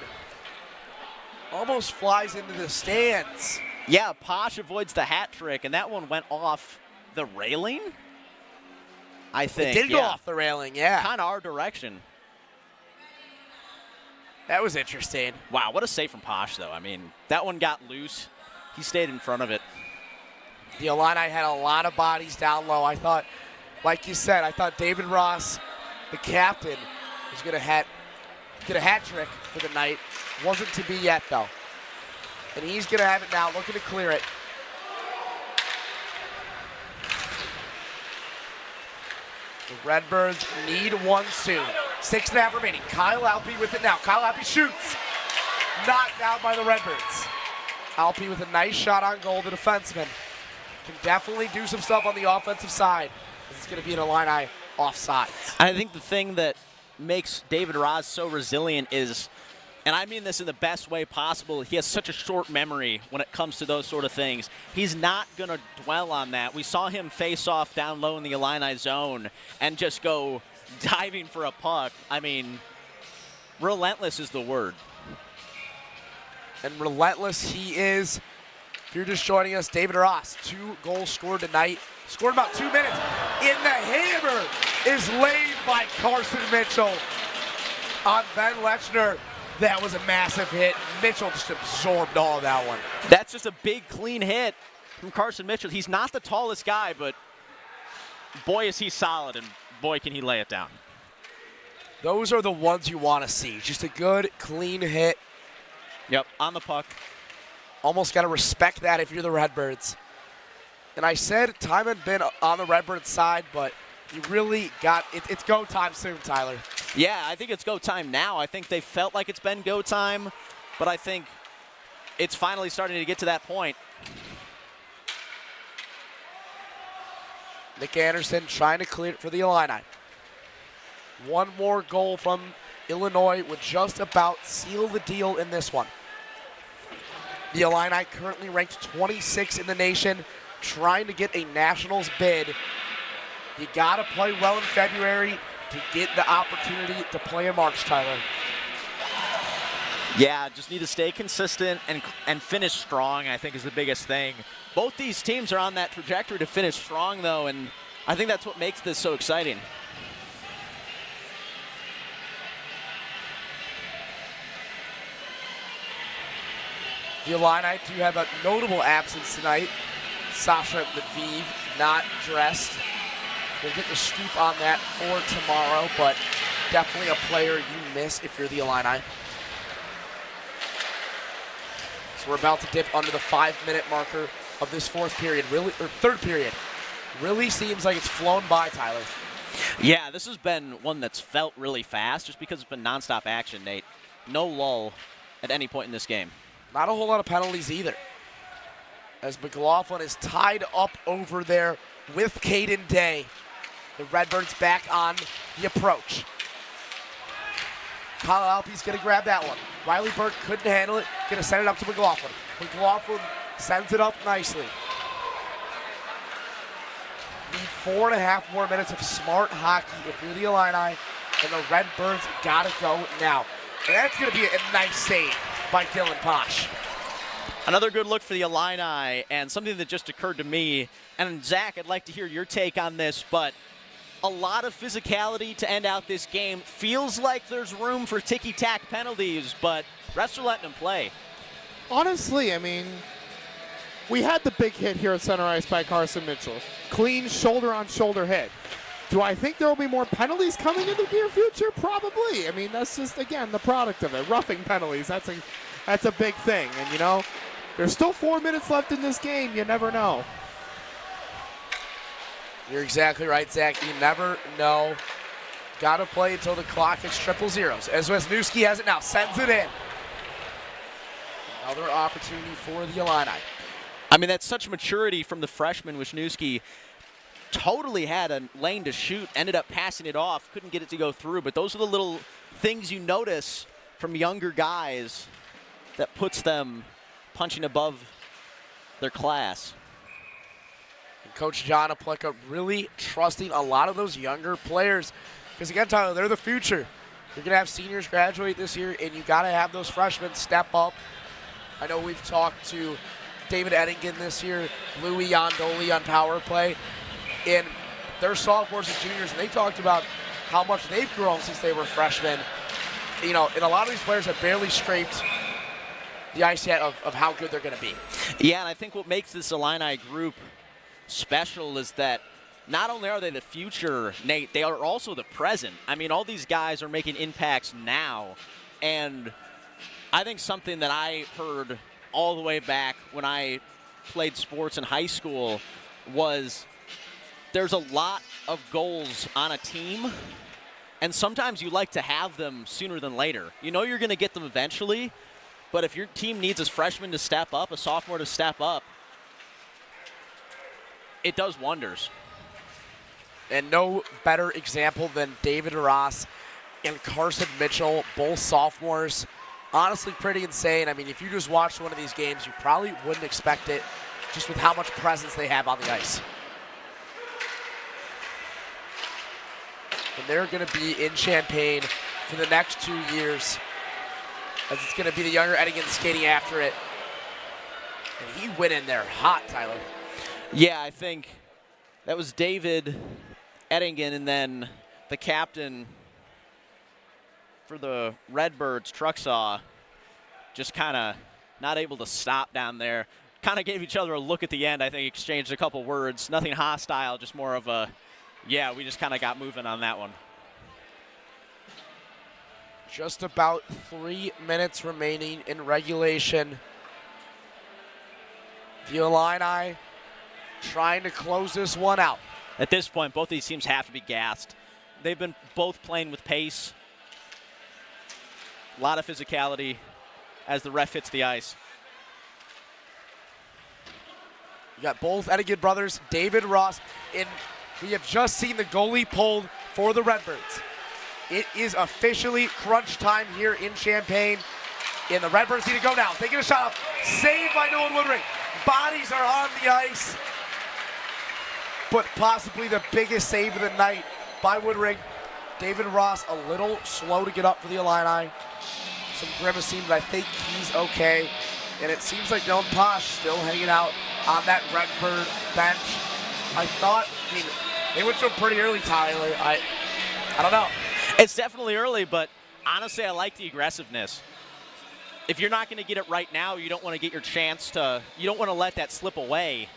almost flies into the stands. Yeah, Posh avoids the hat trick, and that one went off the railing, I think. It did go off the railing, yeah. Kind of our direction. That was interesting. Wow, what a save from Posh, though. I mean, that one got loose. He stayed in front of it. The Illini had a lot of bodies down low. I thought, like you said, I thought David Ross, the captain, was going to get a hat trick for the night. Wasn't to be yet, though. And he's going to have it now, looking to clear it. The Redbirds need one soon. 6.5 remaining. Kyle Alpe with it now. Kyle Alpe shoots. Knocked down by the Redbirds. Alpe with a nice shot on goal, the defenseman. Can definitely do some stuff on the offensive side. It's going to be an Illini offsides. I think the thing that makes David Ross so resilient is, and I mean this in the best way possible, he has such a short memory when it comes to those sort of things. He's not going to dwell on that. We saw him face off down low in the Illini zone and just go diving for a puck. I mean, relentless is the word. And relentless he is. If you're just joining us, David Ross, 2 goals scored tonight. Scored about 2 minutes. And the hammer is laid by Carson Mitchell on Ben Lechner. That was a massive hit. Mitchell just absorbed all of that one. That's just a big, clean hit from Carson Mitchell. He's not the tallest guy, but boy, is he solid, and boy, can he lay it down. Those are the ones you want to see. Just a good, clean hit. Yep, on the puck. Almost got to respect that if you're the Redbirds. And I said time had been on the Redbirds side, but you really got it. It's go time soon, Tyler. Yeah, I think it's go time now. I think they felt like it's been go time, but I think it's finally starting to get to that point. Nick Anderson trying to clear it for the Illini. One more goal from Illinois would just about seal the deal in this one. The Illini currently ranked 26 in the nation, trying to get a Nationals bid. You got to play well in February to get the opportunity to play in March, Tyler. Yeah, just need to stay consistent and finish strong, I think, is the biggest thing. Both these teams are on that trajectory to finish strong, though, and I think that's what makes this so exciting. The Illini do have a notable absence tonight. Sasha Lviv not dressed. We'll get the scoop on that for tomorrow, but definitely a player you miss if you're the Illini. So we're about to dip under the 5-minute marker of this third period. Really seems like it's flown by, Tyler. Yeah, this has been one that's felt really fast just because it's been nonstop action, Nate. No lull at any point in this game. Not a whole lot of penalties either, as McLaughlin is tied up over there with Caden Day. The Redbirds back on the approach. Kyle Alpe's going to grab that one. Riley Burke couldn't handle it. Going to send it up to McLaughlin. McLaughlin sends it up nicely. Need 4.5 more minutes of smart hockey if you're the Illini, and the Redbirds got to go now. And that's going to be a nice save by Dylan Posh. Another good look for the Illini, and something that just occurred to me, and Zach, I'd like to hear your take on this, but a lot of physicality to end out this game. Feels like there's room for ticky-tack penalties, but refs are letting them play. Honestly, I mean, we had the big hit here at center ice by Carson Mitchell. Clean shoulder-on-shoulder hit. Do I think there will be more penalties coming in the near future? Probably. I mean, that's just, again, the product of it. Roughing penalties, that's a big thing. And, you know, there's still 4 minutes left in this game. You never know. You're exactly right, Zach. You never know. Got to play until the clock hits 000. As Wisniewski has it now, sends it in. Another opportunity for the Illini. I mean, that's such maturity from the freshman. Wisniewski totally had a lane to shoot, ended up passing it off, couldn't get it to go through. But those are the little things you notice from younger guys that puts them punching above their class. And Coach John Aplika really trusting a lot of those younger players. Because again, Tyler, they're the future. You're going to have seniors graduate this year, and you got to have those freshmen step up. I know we've talked to David Eddingen this year, Louis Yandoli on power play, and they're sophomores and juniors, and they talked about how much they've grown since they were freshmen. You know, and a lot of these players have barely scraped the ice yet of how good they're going to be. Yeah, and I think what makes this Illini group special is that not only are they the future, Nate, they are also the present. I mean, all these guys are making impacts now, and I think something that I heard all the way back when I played sports in high school was there's a lot of goals on a team, and sometimes you like to have them sooner than later. You know you're going to get them eventually, but if your team needs a freshman to step up, a sophomore to step up, it does wonders. And no better example than David Ross and Carson Mitchell, both sophomores. Honestly, pretty insane. I mean, if you just watched one of these games, you probably wouldn't expect it just with how much presence they have on the ice. And they're going to be in Champaign for the next 2 years, as it's going to be the younger Eddingen skating after it. And he went in there hot, Tyler. Yeah, I think that was David Eddingen, and then the captain for the Redbirds, Trucksaw, just kind of not able to stop down there. Kind of gave each other a look at the end, I think exchanged a couple words. Nothing hostile, just more of a, yeah, we just kind of got moving on that one. Just about 3 minutes remaining in regulation. The Illini trying to close this one out. At this point, both these teams have to be gassed. They've been both playing with pace. A lot of physicality as the ref hits the ice. You got both Eddingen brothers, David Ross, and we have just seen the goalie pulled for the Redbirds. It is officially crunch time here in Champaign, and the Redbirds need to go now. Taking a shot up, saved by Nolan Woodring. Bodies are on the ice, but possibly the biggest save of the night by Woodring. David Ross a little slow to get up for the Illini. Some grimacing, but I think he's okay. And it seems like Dylan Posh still hanging out on that Redbird bench. I mean, they went to him pretty early, Tyler. I don't know. It's definitely early, but honestly, I like the aggressiveness. If you're not going to get it right now, you don't want to get your chance to, you don't want to let that slip away.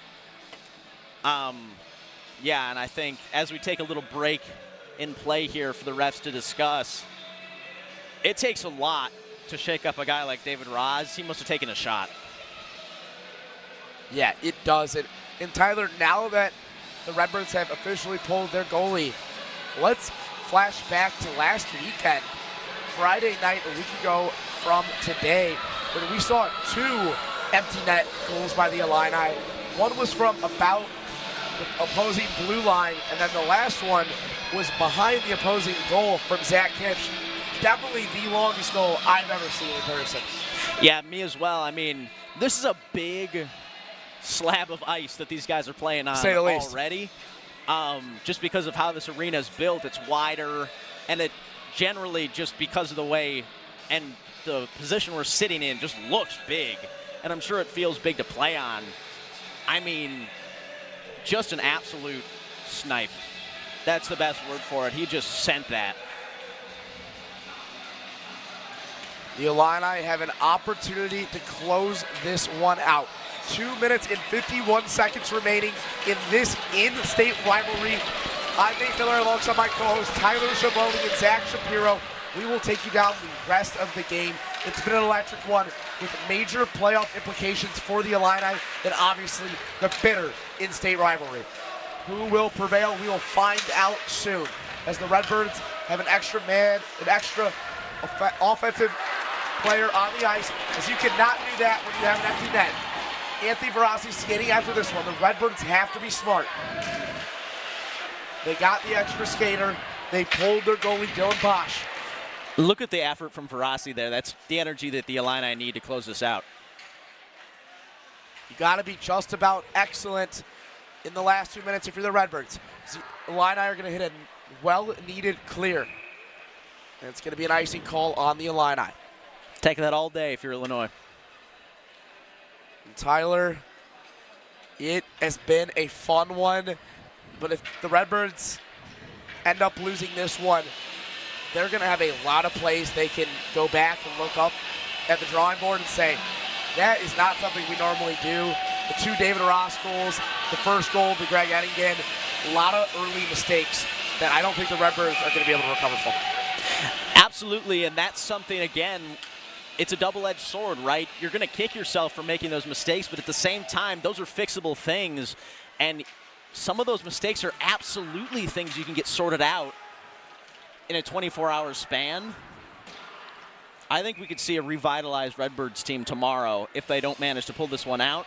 Yeah, and I think as we take a little break in play here for the refs to discuss, it takes a lot to shake up a guy like David Ross. He must have taken a shot. Yeah, it does. And Tyler, now that the Redbirds have officially pulled their goalie, let's flash back to last weekend, Friday night, a week ago from today, when we saw 2 empty net goals by the Illini. One was from about the opposing blue line, and then the last one was behind the opposing goal from Zach Kipsch. Definitely the longest goal I've ever seen in person. Yeah, me as well. I mean, this is a big slab of ice that these guys are playing on Say the least. already. just because of how this arena is built. It's wider, and it generally, just because of the way and the position we're sitting in, just looks big. And I'm sure it feels big to play on. I mean, just an absolute snipe. That's the best word for it. He just sent that. The Illini have an opportunity to close this one out. 2 minutes and 51 seconds remaining in this in-state rivalry. I'm Nate Miller alongside my co-hosts Tyler Shaboni and Zach Shapiro. We will take you down the rest of the game. It's been an electric one with major playoff implications for the Illini and obviously the bitter in-state rivalry. Who will prevail? We will find out soon, as the Redbirds have an extra man, an extra offensive player on the ice, as you cannot do that when you have an empty net. Anthony Verassi skating after this one. The Redbirds have to be smart. They got the extra skater. They pulled their goalie, Dylan Bosch. Look at the effort from Verassi there. That's the energy that the Illini need to close this out. You got to be just about excellent in the last 2 minutes if you're the Redbirds. The Illini are going to hit a well-needed clear. And it's going to be an icing call on the Illini. Take that all day if you're Illinois. And Tyler, it has been a fun one, but if the Redbirds end up losing this one, they're going to have a lot of plays they can go back and look up at the drawing board and say, that is not something we normally do. The 2 David Ross goals, the first goal to Greg Eddingen, a lot of early mistakes that I don't think the Redbirds are going to be able to recover from. Absolutely, and that's something, again, it's a double-edged sword, right? You're going to kick yourself for making those mistakes, but at the same time, those are fixable things, and some of those mistakes are absolutely things you can get sorted out in a 24-hour span. I think we could see a revitalized Redbirds team tomorrow if they don't manage to pull this one out.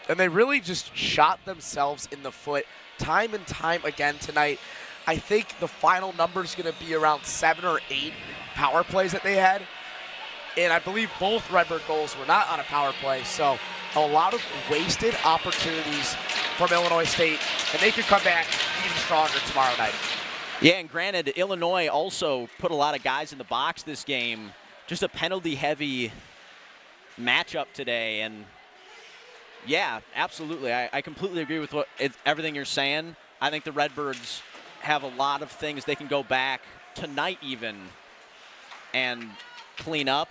And they really just shot themselves in the foot time and time again tonight. I think the final number is going to be around 7 or 8 power plays that they had. And I believe both Redbird goals were not on a power play. So a lot of wasted opportunities from Illinois State. And they could come back even stronger tomorrow night. Yeah, and granted, Illinois also put a lot of guys in the box this game. Just a penalty-heavy matchup today. And yeah, absolutely. I completely agree with everything you're saying. I think the Redbirds have a lot of things they can go back tonight even and clean up.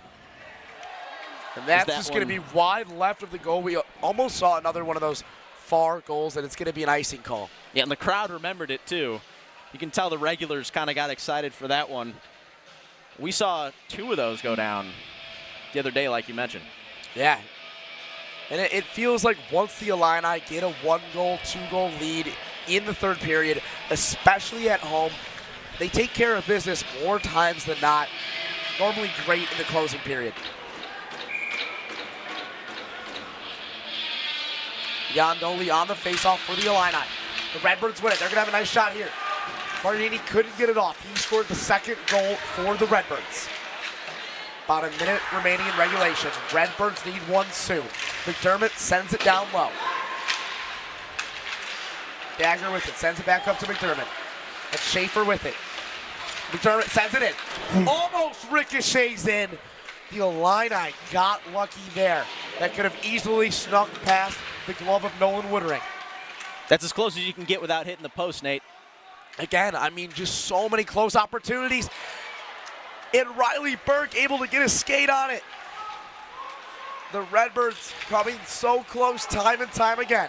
And that's just going to be wide left of the goal. We almost saw another one of those far goals, and it's going to be an icing call. Yeah, and the crowd remembered it too. You can tell the regulars kind of got excited for that one. We saw 2 of those go down the other day, like you mentioned. Yeah. And it feels like once the Illini get a 1-goal, 2-goal lead in the third period, especially at home, they take care of business more times than not. Normally great in the closing period. Yandoli on the faceoff for the Illini. The Redbirds win it. They're going to have a nice shot here. Martini couldn't get it off. He scored the 2nd goal for the Redbirds. About a minute remaining in regulation. Redbirds need one soon. McDermott sends it down low. Dagger with it, sends it back up to McDermott. And Schaefer with it. McDermott sends it in. Almost ricochets in. The Illini got lucky there. That could have easily snuck past the glove of Nolan Woodring. That's as close as you can get without hitting the post, Nate. Again, I mean, just so many close opportunities. And Riley Burke able to get a skate on it. The Redbirds coming so close time and time again.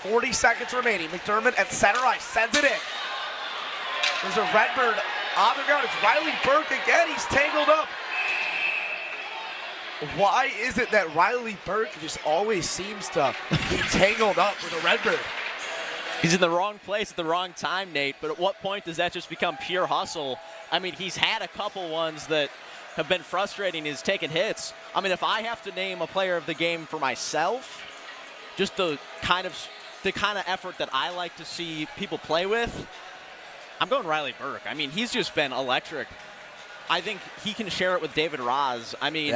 40 seconds remaining. McDermott at center ice sends it in. There's a Redbird on the ground. It's Riley Burke again. He's tangled up. Why is it that Riley Burke just always seems to be tangled up with a Redbird? He's in the wrong place at the wrong time, Nate, but at what point does that just become pure hustle? I mean, he's had a couple ones that have been frustrating. He's taken hits. I mean, if I have to name a player of the game for myself, just the kind of effort that I like to see people play with, I'm going Riley Burke. I mean, he's just been electric. I think he can share it with David Roz. I mean,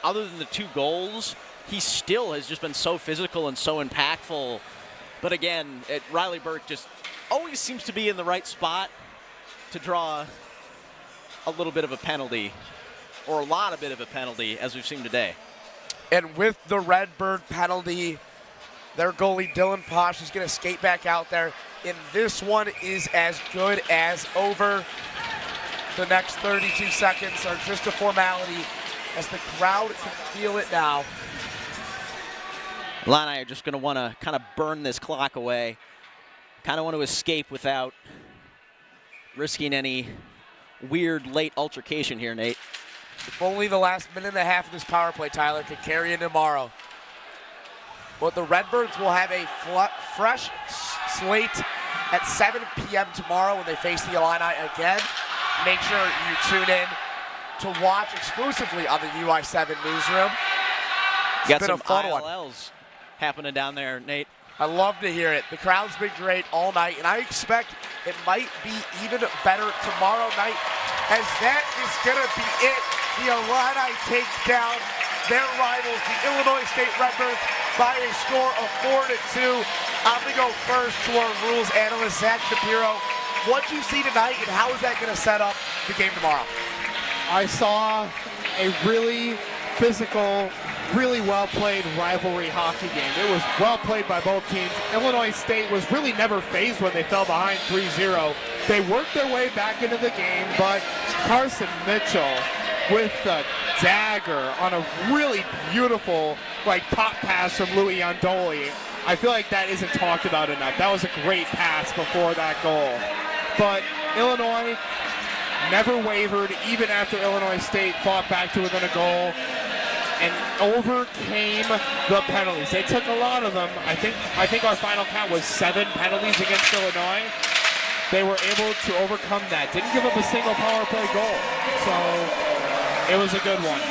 other than the 2 goals, he still has just been so physical and so impactful But again, Riley Burke just always seems to be in the right spot to draw a little bit of a penalty, or a lot of bit of a penalty, as we've seen today. And with the Redbird penalty, their goalie Dylan Posh is going to skate back out there. And this one is as good as over. The next 32 seconds are just a formality as the crowd can feel it now. Illini are just going to want to kind of burn this clock away. Kind of want to escape without risking any weird late altercation here, Nate. If only the last minute and a half of this power play, Tyler, could carry into tomorrow. But the Redbirds will have a fresh slate at 7 p.m. tomorrow when they face the Illini again. Make sure you tune in to watch exclusively on the UI7 newsroom. You got been some a fun ILLs happening down there, Nate. I love to hear it. The crowd's been great all night, and I expect it might be even better tomorrow night, as that is going to be it. The Illini take down their rivals, the Illinois State Redbirds, by a score of 4-2. I'm going to go first to our rules analyst, Zach Shapiro. What do you see tonight, and how is that going to set up the game tomorrow? I saw a really physical, really well-played rivalry hockey game. It was well-played by both teams. Illinois State was really never phased when they fell behind 3-0. They worked their way back into the game, but Carson Mitchell with the dagger on a really beautiful pop pass from Louis Andoli. I feel like that isn't talked about enough. That was a great pass before that goal. But Illinois never wavered, even after Illinois State fought back to within a goal and overcame the penalties. They took a lot of them. I think our final count was 7 penalties against Illinois. They were able to overcome that. Didn't give up a single power play goal. So it was a good one.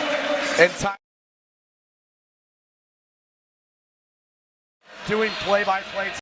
And doing play-by-play